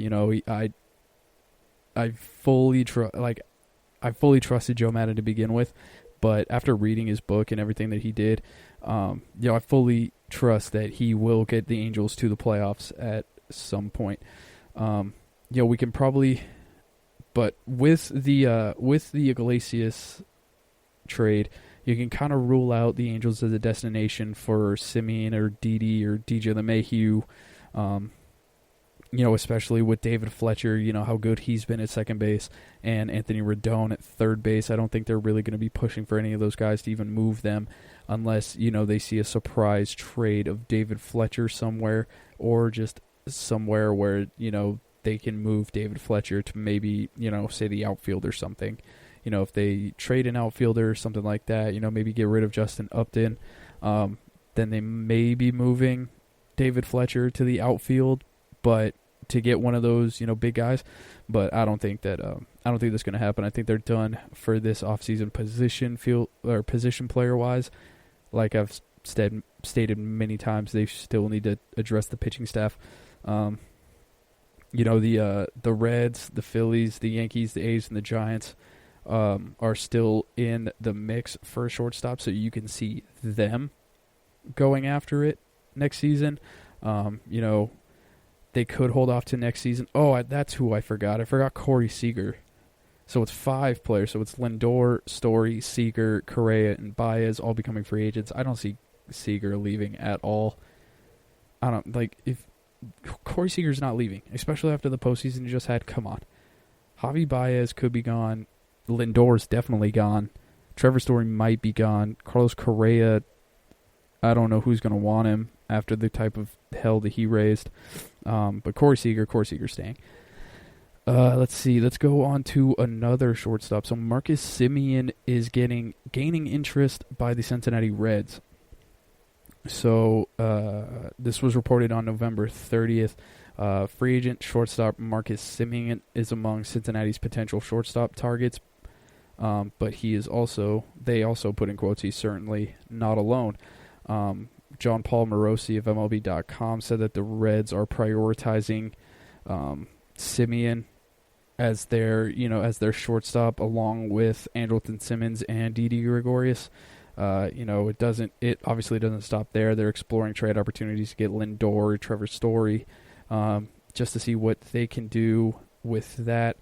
I fully trusted Joe Madden to begin with, but after reading his book and everything that he did, I fully trust that he will get the Angels to the playoffs at some point. We can probably. But with the Iglesias trade, you can kind of rule out the Angels as a destination for Simeon or Didi or DJ LeMahieu, especially with David Fletcher, how good he's been at second base, and Anthony Rendon at third base. I don't think they're really going to be pushing for any of those guys to even move them unless, they see a surprise trade of David Fletcher somewhere, or just somewhere where, they can move David Fletcher to maybe, say the outfield or something. if they trade an outfielder or something like that, maybe get rid of Justin Upton, then they may be moving David Fletcher to the outfield, but to get one of those, big guys. But I don't think that's going to happen. I think they're done for this offseason position player wise. Like I've stated many times, they still need to address the pitching staff. The Reds, the Phillies, the Yankees, the A's, and the Giants are still in the mix for a shortstop, so you can see them going after it next season. They could hold off to next season. Oh, that's who I forgot. I forgot Corey Seager. So it's 5 players. So it's Lindor, Story, Seager, Correa, and Baez all becoming free agents. I don't see Seager leaving at all. If Corey Seager's not leaving, especially after the postseason you just had. Come on. Javi Baez could be gone. Lindor's definitely gone. Trevor Story might be gone. Carlos Correa, I don't know who's going to want him after the type of hell that he raised. But Corey Seager's staying. Let's see. Let's go on to another shortstop. So Marcus Semien is gaining interest by the Cincinnati Reds. So this was reported on November 30th. Free agent shortstop Marcus Semien is among Cincinnati's potential shortstop targets. But they also put in quotes, he's certainly not alone. John Paul Morosi of MLB.com said that the Reds are prioritizing Semien as their shortstop, along with Andrelton Simmons and Didi Gregorius. It obviously doesn't stop there. They're exploring trade opportunities to get Lindor, Trevor Story, just to see what they can do with that.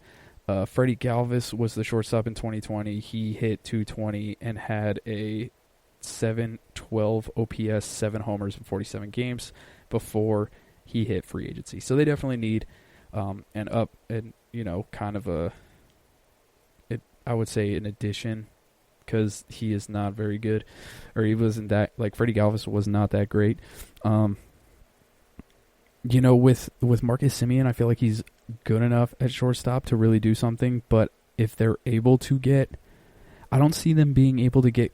Freddie Galvis was the shortstop in 2020. He hit .220 and had a .712 OPS, 7 homers in 47 games before he hit free agency. So they definitely need I would say an addition, because he is not very good, or he wasn't that, Freddie Galvis was not that great. With Marcus Semien, I feel like he's good enough at shortstop to really do something, but if they're able to I don't see them being able to get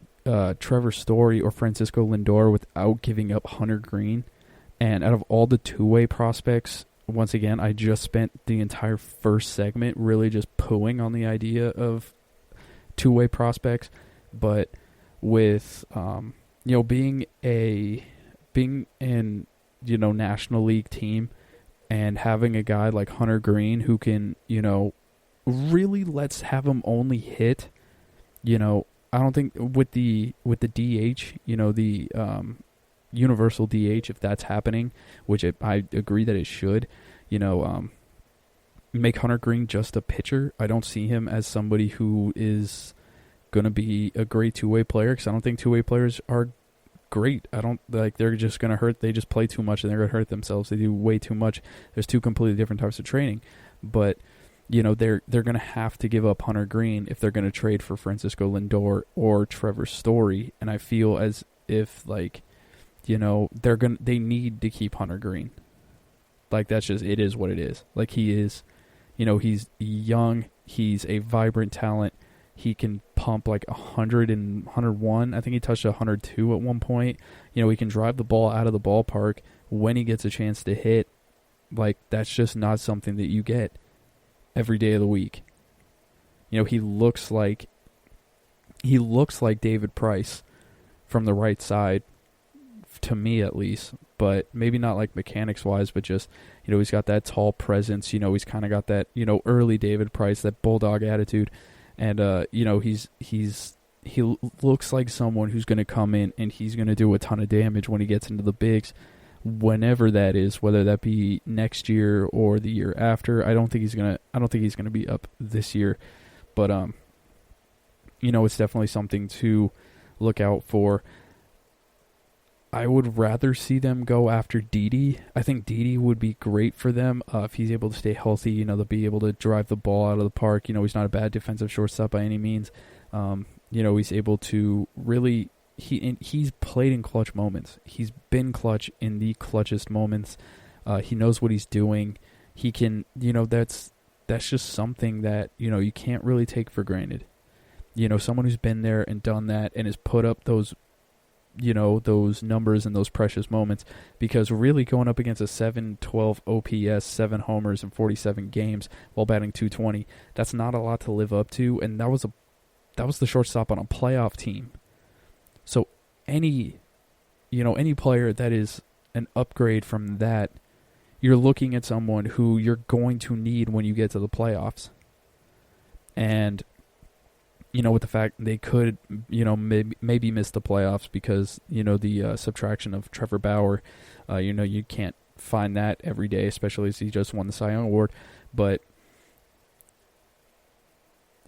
Trevor Story or Francisco Lindor without giving up Hunter Green. And out of all the two-way prospects, once again, I just spent the entire first segment really just pooing on the idea of two-way prospects. But with being in National League team and having a guy like Hunter Green who can really, let's have him only hit, I don't think with the DH, the universal DH, if that's happening, which I agree that it should, make Hunter Green just a pitcher. I don't see him as somebody who is going to be a great two-way player, because I don't think two-way players are great. I don't they're just going to hurt. They just play too much and they're going to hurt themselves. They do way too much. There's 2 completely different types of training, but they're going to have to give up Hunter Green if they're going to trade for Francisco Lindor or Trevor Story. And I feel as if they need to keep Hunter Green. That's just, it is what it is. He is, he's young, he's a vibrant talent. He can pump 100 and 101. I think he touched 102 at one point. He can drive the ball out of the ballpark when he gets a chance to hit. That's just not something that you get every day of the week. He looks like David Price from the right side, to me at least, but maybe not mechanics wise, but just, he's got that tall presence. He's kind of got that, early David Price, that bulldog attitude. And, he looks like someone who's going to come in and he's going to do a ton of damage when he gets into the bigs, whenever that is, whether that be next year or the year after. I don't think he's going to be up this year, but, it's definitely something to look out for. I would rather see them go after Didi. I think Didi would be great for them if he's able to stay healthy. They'll be able to drive the ball out of the park. He's not a bad defensive shortstop by any means. He's able to really. He's played in clutch moments. He's been clutch in the clutchest moments. He knows what he's doing. He can. That's just something that you can't really take for granted. someone who's been there and done that and has put up those those numbers and those precious moments, because really going up against a 712 OPS, 7 homers in 47 games while batting .220, that's not a lot to live up to, and that was the shortstop on a playoff team. So any player that is an upgrade from that, you're looking at someone who you're going to need when you get to the playoffs. And with the fact they could, maybe miss the playoffs because, the subtraction of Trevor Bauer, you can't find that every day, especially as he just won the Cy Young Award. But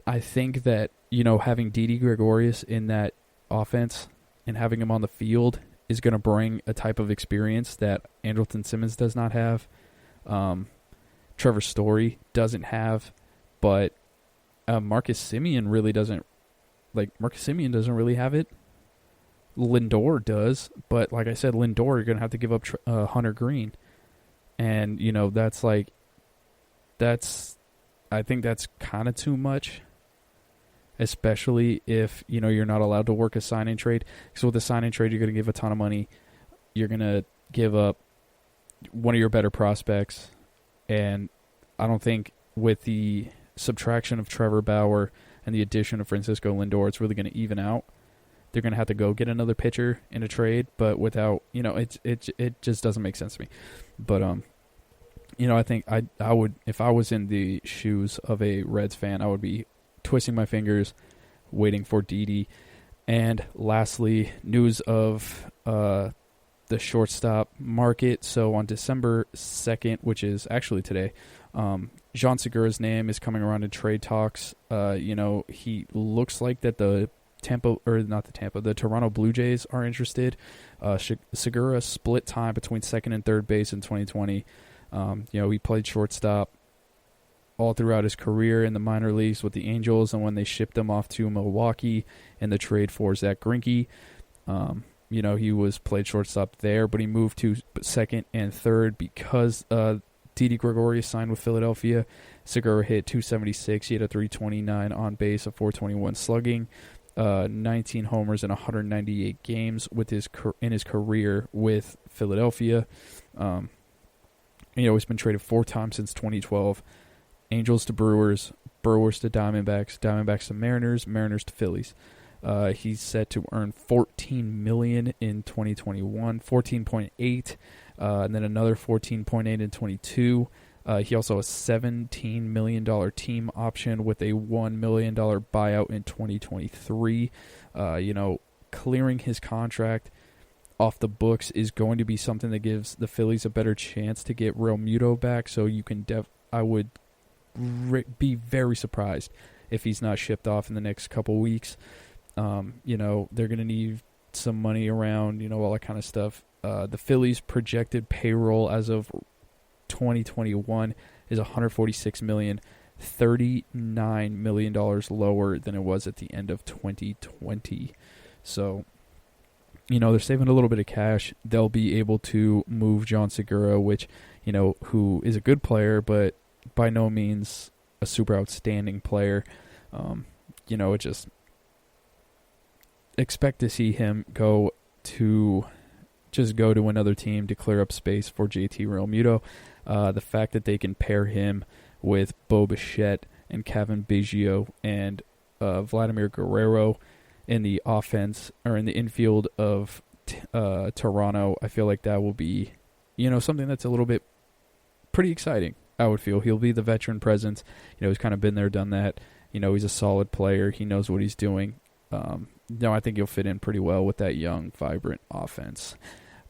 I think that, having Didi Gregorius in that offense and having him on the field is going to bring a type of experience that Andrelton Simmons does not have. Trevor Story doesn't have, but Marcus Semien really doesn't. Marcus Semien doesn't really have it. Lindor does, but like I said, Lindor, you're going to have to give up Hunter Green. And, I think that's kind of too much. Especially if, you're not allowed to work a sign-in trade. Because with a sign-in trade, you're going to give a ton of money. You're going to give up one of your better prospects. And I don't think with the subtraction of Trevor Bauer and the addition of Francisco Lindor, it's really going to even out. They're going to have to go get another pitcher in a trade, but without, it just doesn't make sense to me. But, I think I would, if I was in the shoes of a Reds fan, I would be twisting my fingers, waiting for Didi. And lastly, news of the shortstop market. So on December 2nd, which is actually today, Jean Segura's name is coming around in trade talks. He looks like that the Toronto Blue Jays are interested. Segura split time between second and third base in 2020. He played shortstop all throughout his career in the minor leagues with the Angels, and when they shipped him off to Milwaukee in the trade for Zach Greinke, he was played shortstop there, but he moved to second and third because Didi Gregorius signed with Philadelphia. Segura hit .276. He had a .329 on base, a .421 slugging, 19 homers in 198 games in his career with Philadelphia. He's been traded 4 times since 2012. Angels to Brewers, Brewers to Diamondbacks, Diamondbacks to Mariners, Mariners to Phillies. He's set to earn $14 million in 2021, 14.8, and then another 14.8 in 22. He also has a $17 million team option with a $1 million buyout in 2023. Clearing his contract off the books is going to be something that gives the Phillies a better chance to get Real Muto back. So you can I would be very surprised if he's not shipped off in the next couple weeks. They're going to need some money around, all that kind of stuff. The Phillies' projected payroll as of 2021 is $146 million, $39 million lower than it was at the end of 2020. So, they're saving a little bit of cash. They'll be able to move John Segura, which, who is a good player, but by no means a super outstanding player. It just expect to see him go to another team to clear up space for JT Realmuto. The fact that they can pair him with Bo Bichette and Kevin Biggio and Vladimir Guerrero in the offense or in the infield of Toronto, I feel like that will be, something that's a little bit pretty exciting. I would feel he'll be the veteran presence. He's kind of been there, done that. He's a solid player. He knows what he's doing. I think he'll fit in pretty well with that young, vibrant offense.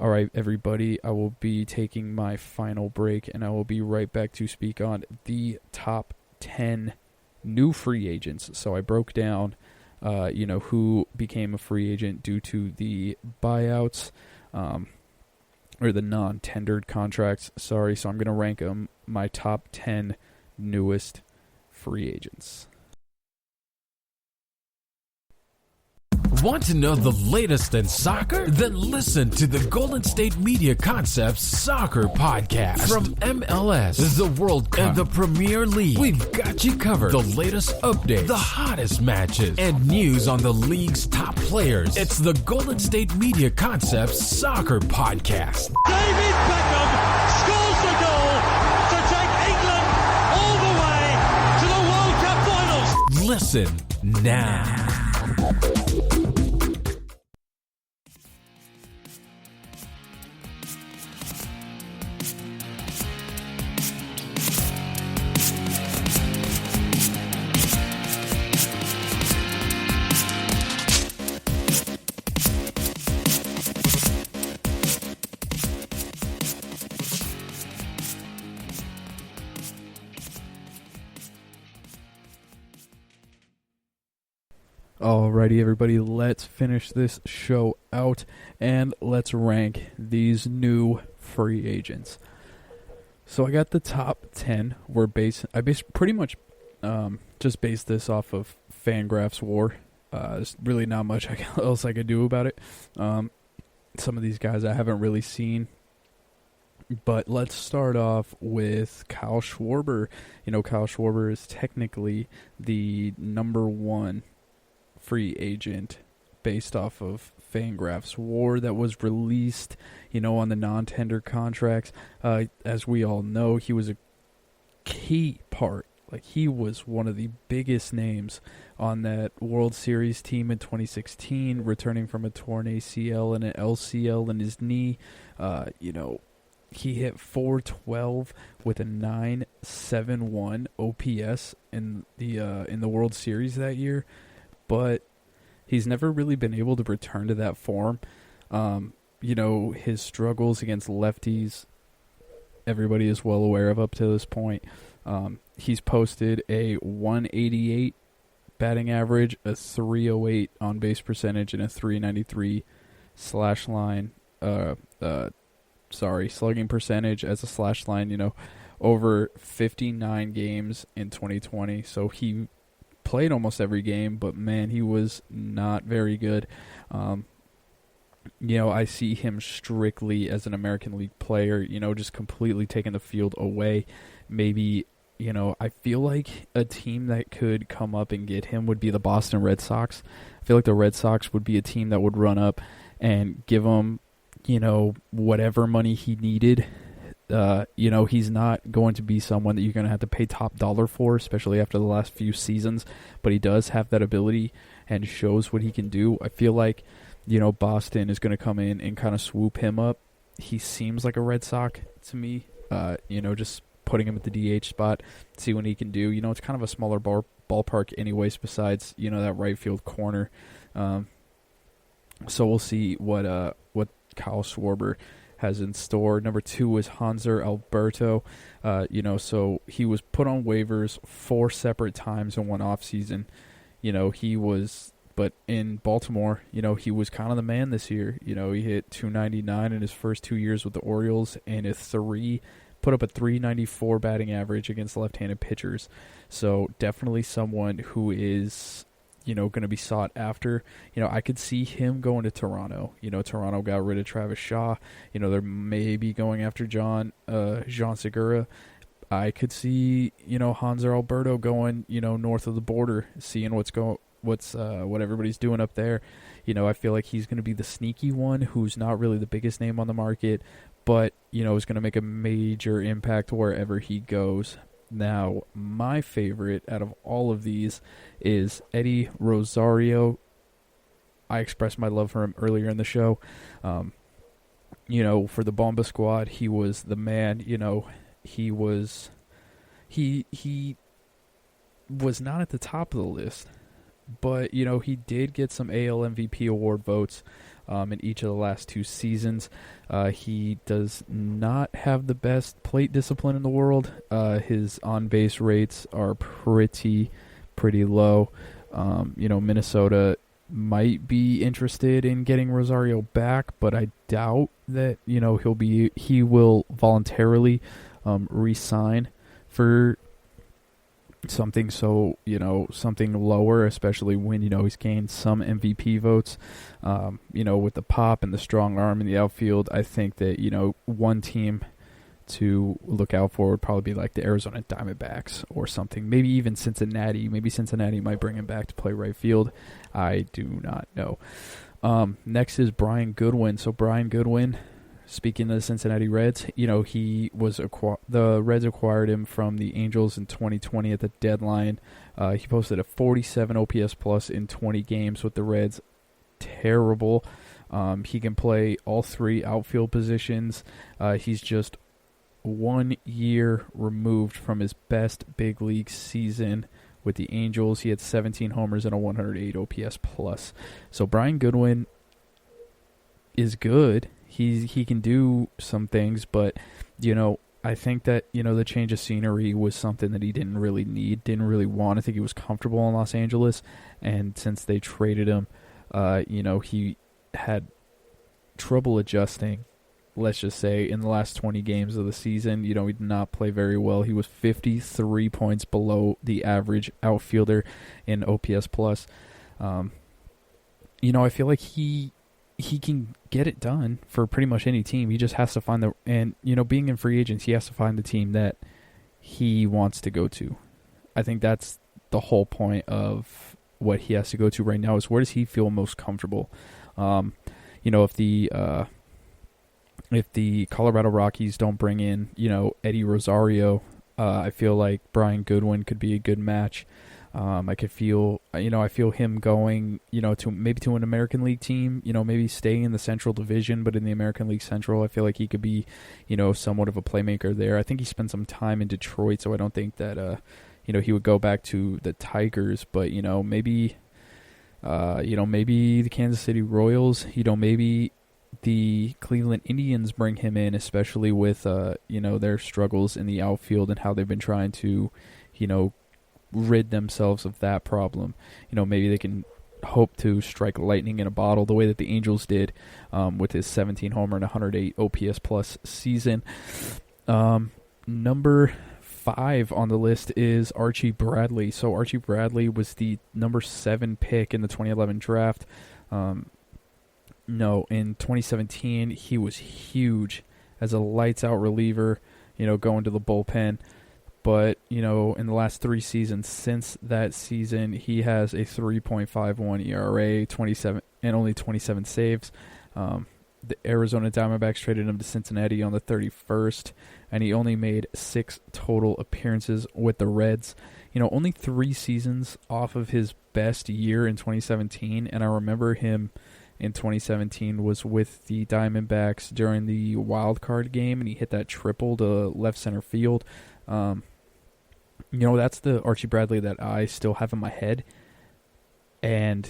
All right, everybody, I will be taking my final break, and I will be right back to speak on the top 10 new free agents. So I broke down, who became a free agent due to the buyouts, or the non-tendered contracts. Sorry, so I'm going to rank them my top 10 newest free agents. Want to know the latest in soccer? Then listen to the Golden State Media Concepts Soccer Podcast. From MLS, the World Cup, and the Premier League, we've got you covered. The latest updates, the hottest matches, and news on the league's top players. It's the Golden State Media Concepts Soccer Podcast. David Beckham scores the goal to take England all the way to the World Cup finals. Listen now. Alrighty, everybody, let's finish this show out and let's rank these new free agents. So I got the top 10. I pretty much just based this off of Fangraphs War. There's really not much else I could do about it. Some of these guys I haven't really seen. But let's start off with Kyle Schwarber. You know, Kyle Schwarber is technically the number one free agent based off of Fangraphs War that was released, you know, on the non-tender contracts. As we all know, he was a key part. Like, he was one of the biggest names on that World Series team in 2016, returning from a torn ACL and an LCL in his knee. You know, he hit .412 with a .971 OPS in the World Series that year. But he's never really been able to return to that form. You know, his struggles against lefties, everybody is well aware of up to this point. He's posted a 188 batting average, a 308 on-base percentage, and a 393 slugging percentage as a slash line, you know, over 59 games in 2020. So he played almost every game, but man, he was not very good. You know, I see him strictly as an American League player, you know, just completely taking the field away. Maybe, you know, I feel like a team that could come up and get him would be the Boston Red Sox. I feel like the Red Sox would be a team that would run up and give him, you know, whatever money he needed. You know, he's not going to be someone that you're going to have to pay top dollar for, especially after the last few seasons, but he does have that ability and shows what he can do. I feel like, you know, Boston is going to come in and kind of swoop him up. He seems like a Red Sox to me, you know, just putting him at the DH spot, see what he can do. You know, it's kind of a smaller ballpark anyways, besides, you know, that right field corner. So we'll see what Kyle Schwarber has in store. Number 2 is Hanser Alberto. You know, so he was put on waivers 4 separate times in one offseason. You know, but in Baltimore, you know, he was kind of the man this year. You know, he hit .299 in his first 2 years with the Orioles and put up a .394 batting average against left-handed pitchers. So definitely someone who is, you know, going to be sought after. You know, I could see him going to Toronto. You know, Toronto got rid of Travis Shaw. You know, they're maybe going after Jean Segura. I could see, you know, Hanser Alberto going, you know, north of the border, seeing what everybody's doing up there. You know, I feel like he's going to be the sneaky one who's not really the biggest name on the market, but, you know, is going to make a major impact wherever he goes. Now, my favorite out of all of these is Eddie Rosario. I expressed my love for him earlier in the show. You know, for the Bomba squad, he was the man. You know, he was not at the top of the list, but, you know, he did get some AL MVP award votes in each of the last 2 seasons. He does not have the best plate discipline in the world. His on-base rates are pretty low. You know, Minnesota might be interested in getting Rosario back, but I doubt that, you know, he will voluntarily re-sign for something something lower, especially when, he's gained some MVP votes, with the pop and the strong arm in the outfield. I think that, one team to look out for would probably be like the Arizona Diamondbacks or something. Maybe even Cincinnati. Maybe Cincinnati might bring him back to play right field. I do not know. Next is Brian Goodwin. So Brian Goodwin, speaking of the Cincinnati Reds, he was the Reds acquired him from the Angels in 2020 at the deadline. He posted a 47 OPS plus in 20 games with the Reds. Terrible. He can play all three outfield positions. He's just 1 year removed from his best big league season with the Angels. He had 17 homers and a 108 OPS plus. So Brian Goodwin is good. He can do some things, but I think that the change of scenery was something that he didn't really need, didn't really want. I think he was comfortable in Los Angeles, and since they traded him, he had trouble adjusting. Let's just say in the last 20 games of the season, he did not play very well. He was 53 points below the average outfielder in OPS plus. I feel like he can get it done for pretty much any team. He just has to find being in free agents, he has to find the team that he wants to go to. I think that's the whole point of what he has to go to right now, is where does he feel most comfortable. If the Colorado Rockies don't bring in, Eddie Rosario, I feel like Brian Goodwin could be a good match. I feel him going, to an American League team, maybe staying in the Central Division, but in the American League Central, I feel like he could be, somewhat of a playmaker there. I think he spent some time in Detroit, so I don't think that, he would go back to the Tigers, but, maybe the Kansas City Royals, maybe the Cleveland Indians bring him in, especially with, their struggles in the outfield and how they've been trying to, rid themselves of that problem. Maybe they can hope to strike lightning in a bottle the way that the Angels did with his 17 homer and 108 OPS plus season. Number 5 on the list is Archie Bradley. So Archie Bradley was the number 7 pick in the 2011 draft. In 2017, he was huge as a lights-out reliever, going to the bullpen. But, in the last 3 seasons since that season, he has a 3.51 ERA, 27 and only 27 saves. The Arizona Diamondbacks traded him to Cincinnati on the 31st, and he only made 6 total appearances with the Reds. Only 3 seasons off of his best year in 2017, and I remember him in 2017 was with the Diamondbacks during the wild card game, and he hit that triple to left center field. That's the Archie Bradley that I still have in my head. And,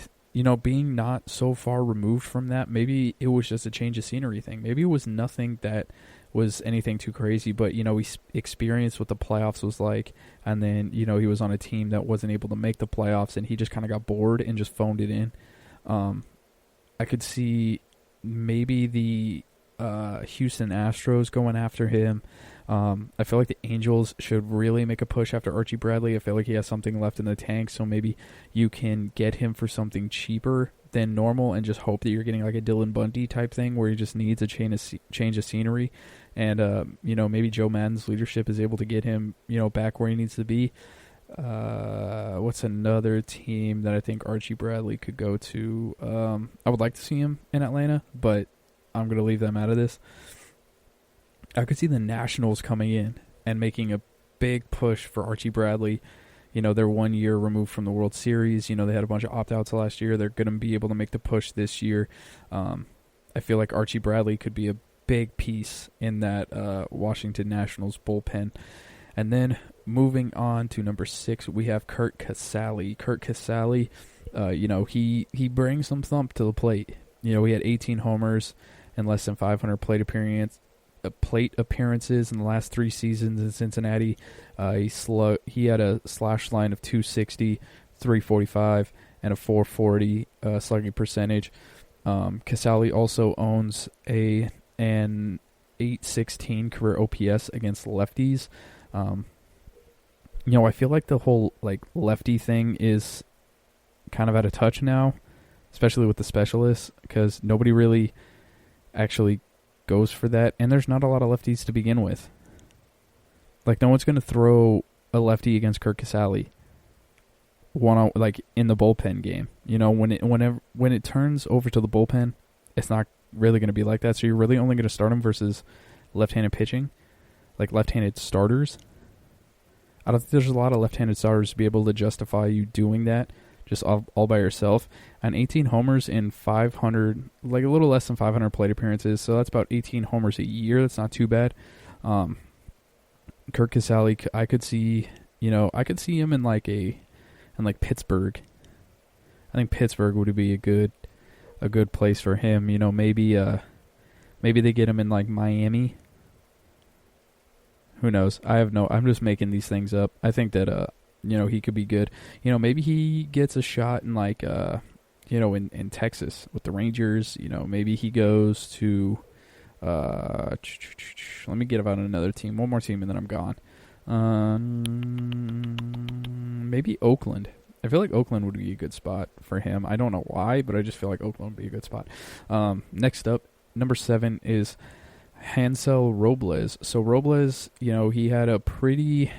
being not so far removed from that, maybe it was just a change of scenery thing. Maybe it was nothing that was anything too crazy, but, he experienced what the playoffs was like. And then, he was on a team that wasn't able to make the playoffs, and he just kind of got bored and just phoned it in. I could see maybe the Houston Astros going after him. I feel like the Angels should really make a push after Archie Bradley. I feel like he has something left in the tank, so maybe you can get him for something cheaper than normal and just hope that you're getting like a Dylan Bundy type thing where he just needs a change of scenery. And, maybe Joe Madden's leadership is able to get him, back where he needs to be. What's another team that I think Archie Bradley could go to? I would like to see him in Atlanta, but I'm going to leave them out of this. I could see the Nationals coming in and making a big push for Archie Bradley. They're 1 year removed from the World Series. They had a bunch of opt-outs last year. They're going to be able to make the push this year. I feel like Archie Bradley could be a big piece in that Washington Nationals bullpen. And then moving on to number 6, we have Curt Casali. Curt Casali, he brings some thump to the plate. He had 18 homers and less than 500 plate appearances in the last 3 seasons in Cincinnati. He had a slash line of 260, 345, and a 440 slugging percentage. Casali also owns an 816 career OPS against lefties. I feel like the whole like lefty thing is kind of out of touch now, especially with the specialists, because nobody really actually goes for that, and there's not a lot of lefties to begin with. Like, no one's going to throw a lefty against Kirk Casale like in the bullpen game. When it turns over to the bullpen, it's not really going to be like that. So you're really only going to start him versus left-handed pitching, like left-handed starters. I don't think there's a lot of left-handed starters to be able to justify you doing that just all by yourself. And 18 homers in 500, like a little less than 500 plate appearances. So that's about 18 homers a year. That's not too bad. Kirk Casale, I could see him in like Pittsburgh. I think Pittsburgh would be a good place for him. Maybe they get him in like Miami. Who knows? I'm just making these things up. I think that he could be good. Maybe he gets a shot in like in Texas with the Rangers. Maybe he goes to let me get about another team. One more team and then I'm gone. Maybe Oakland. I feel like Oakland would be a good spot for him. I don't know why, but I just feel like Oakland would be a good spot. Next up, number 7 is Hansel Robles. So Robles, he had a pretty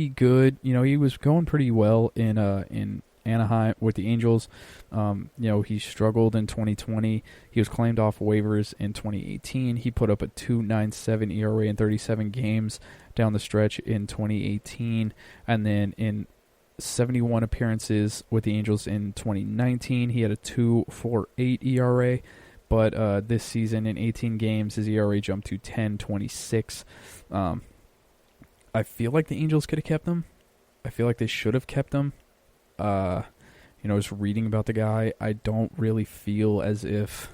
good, he was going pretty well in Anaheim with the Angels. He struggled in 2020. He was claimed off waivers in 2018. He put up a 2.97 ERA in 37 games down the stretch in 2018, and then in 71 appearances with the Angels in 2019, he had a 2.48 ERA. But this season, in 18 games, his ERA jumped to 10.26. I feel like the Angels could have kept him. I feel like they should have kept him. I was reading about the guy. I don't really feel as if,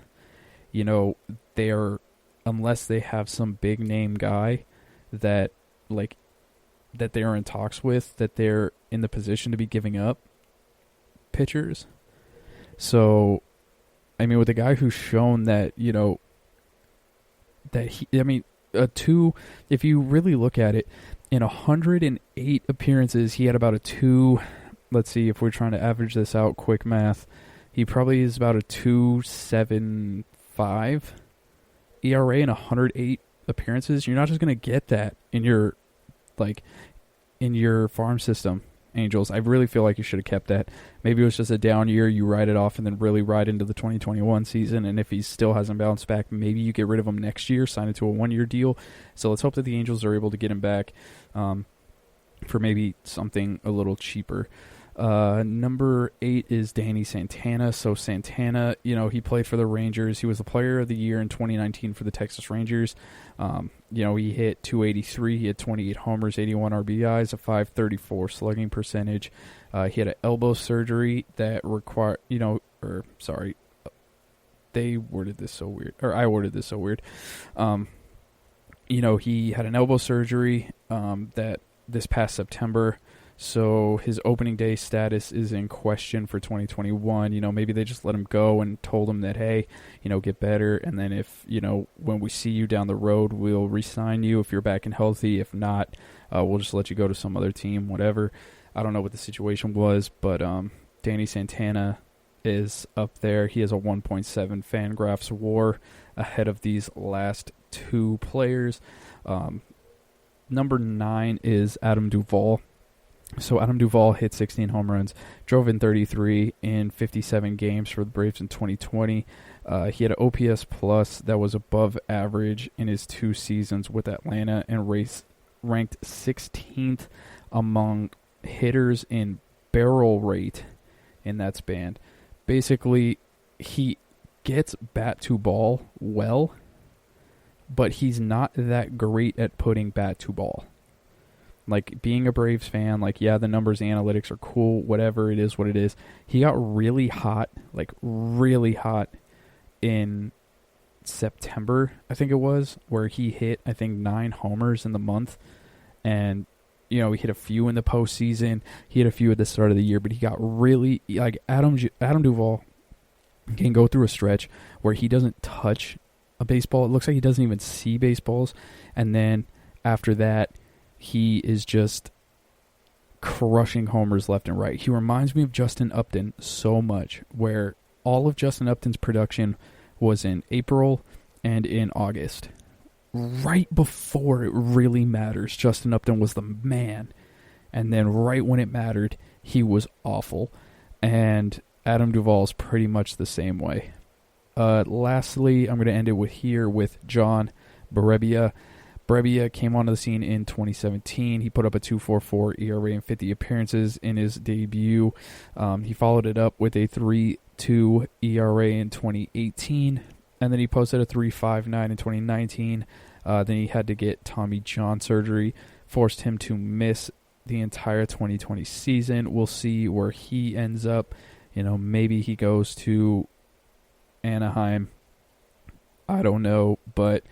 unless they have some big name guy that they are in talks with, that they're in the position to be giving up pitchers. So, with a guy who's shown that, if you really look at it, in 108 appearances, he had about a 2, let's see if we're trying to average this out, quick math, he probably is about a 2.75 ERA in 108 appearances. You're not just going to get that in your farm system, Angels. I really feel like you should have kept that. Maybe it was just a down year, you ride it off and then really ride into the 2021 season, and if he still hasn't bounced back, maybe you get rid of him next year, sign it to a 1-year deal. So let's hope that the Angels are able to get him back for maybe something a little cheaper. Number 8 is Danny Santana. So Santana, he played for the Rangers. He was the player of the year in 2019 for the Texas Rangers. He hit 283. He had 28 homers, 81 RBIs, a 534 slugging percentage. He had an elbow surgery that required, they worded this so weird, or I worded this so weird. He had an elbow surgery that this past September. So his opening day status is in question for 2021. Maybe they just let him go and told him that, hey, get better. And then if, when we see you down the road, we'll re-sign you if you're back and healthy. If not, we'll just let you go to some other team, whatever. I don't know what the situation was, but Danny Santana is up there. He has a 1.7 Fangraphs WAR ahead of these last 2 players. Number 9 is Adam Duvall. So Adam Duvall hit 16 home runs, drove in 33 in 57 games for the Braves in 2020. He had an OPS plus that was above average in his 2 seasons with Atlanta, and ranked 16th among hitters in barrel rate in that span. Basically, he gets bat to ball well, but he's not that great at putting bat to ball. Like, being a Braves fan, the numbers, the analytics are cool, whatever, it is what it is. He got really hot in September, I think it was, where he hit, 9 homers in the month. And, he hit a few in the postseason. He hit a few at the start of the year, but he got really, Adam Duvall can go through a stretch where he doesn't touch a baseball. It looks like he doesn't even see baseballs. And then after that, he is just crushing homers left and right. He reminds me of Justin Upton so much, where all of Justin Upton's production was in April and in August. Right before it really matters, Justin Upton was the man. And then right when it mattered, he was awful. And Adam Duvall's pretty much the same way. Lastly, I'm going to end it with John Brebbia. Brebbia came onto the scene in 2017. He put up a 2.44 ERA in 50 appearances in his debut. He followed it up with a 3.2 ERA in 2018, and then he posted a 3.59 in 2019. Then he had to get Tommy John surgery, forced him to miss the entire 2020 season. We'll see where he ends up. Maybe he goes to Anaheim. I don't know, but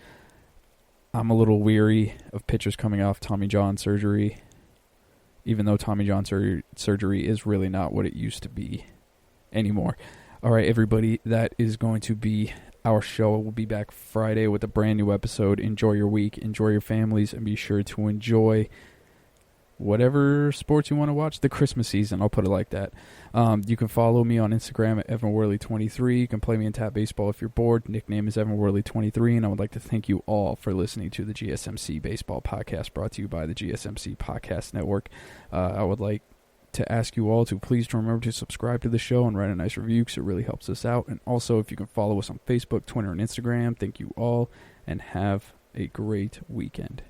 I'm a little weary of pitchers coming off Tommy John surgery, even though Tommy John surgery is really not what it used to be anymore. All right, everybody, that is going to be our show. We'll be back Friday with a brand new episode. Enjoy your week, enjoy your families, and be sure to enjoy whatever sports you want to watch, the Christmas season, I'll put it like that. You can follow me on Instagram at EvanWorley23. You can play me in Tap Baseball if you're bored. Nickname is EvanWorley23, and I would like to thank you all for listening to the GSMC Baseball Podcast, brought to you by the GSMC Podcast Network. I would like to ask you all to please remember to subscribe to the show and write a nice review, because it really helps us out. And also, if you can follow us on Facebook, Twitter, and Instagram, thank you all, and have a great weekend.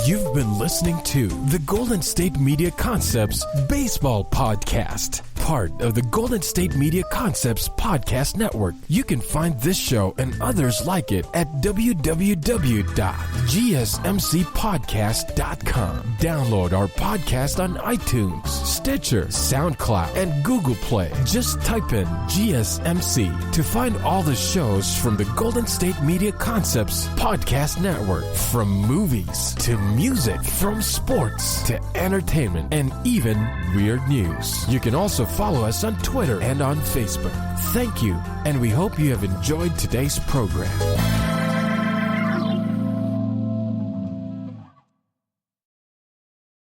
You've been listening to the Golden State Media Concepts Baseball Podcast, part of the Golden State Media Concepts Podcast Network. You can find this show and others like it at www.gsmcpodcast.com. Download our podcast on iTunes, Stitcher, SoundCloud, and Google Play. Just type in GSMC to find all the shows from the Golden State Media Concepts Podcast Network, from movies to music, from sports to entertainment, and even weird news. You can also follow us on Twitter and on Facebook. Thank you, and we hope you have enjoyed today's program.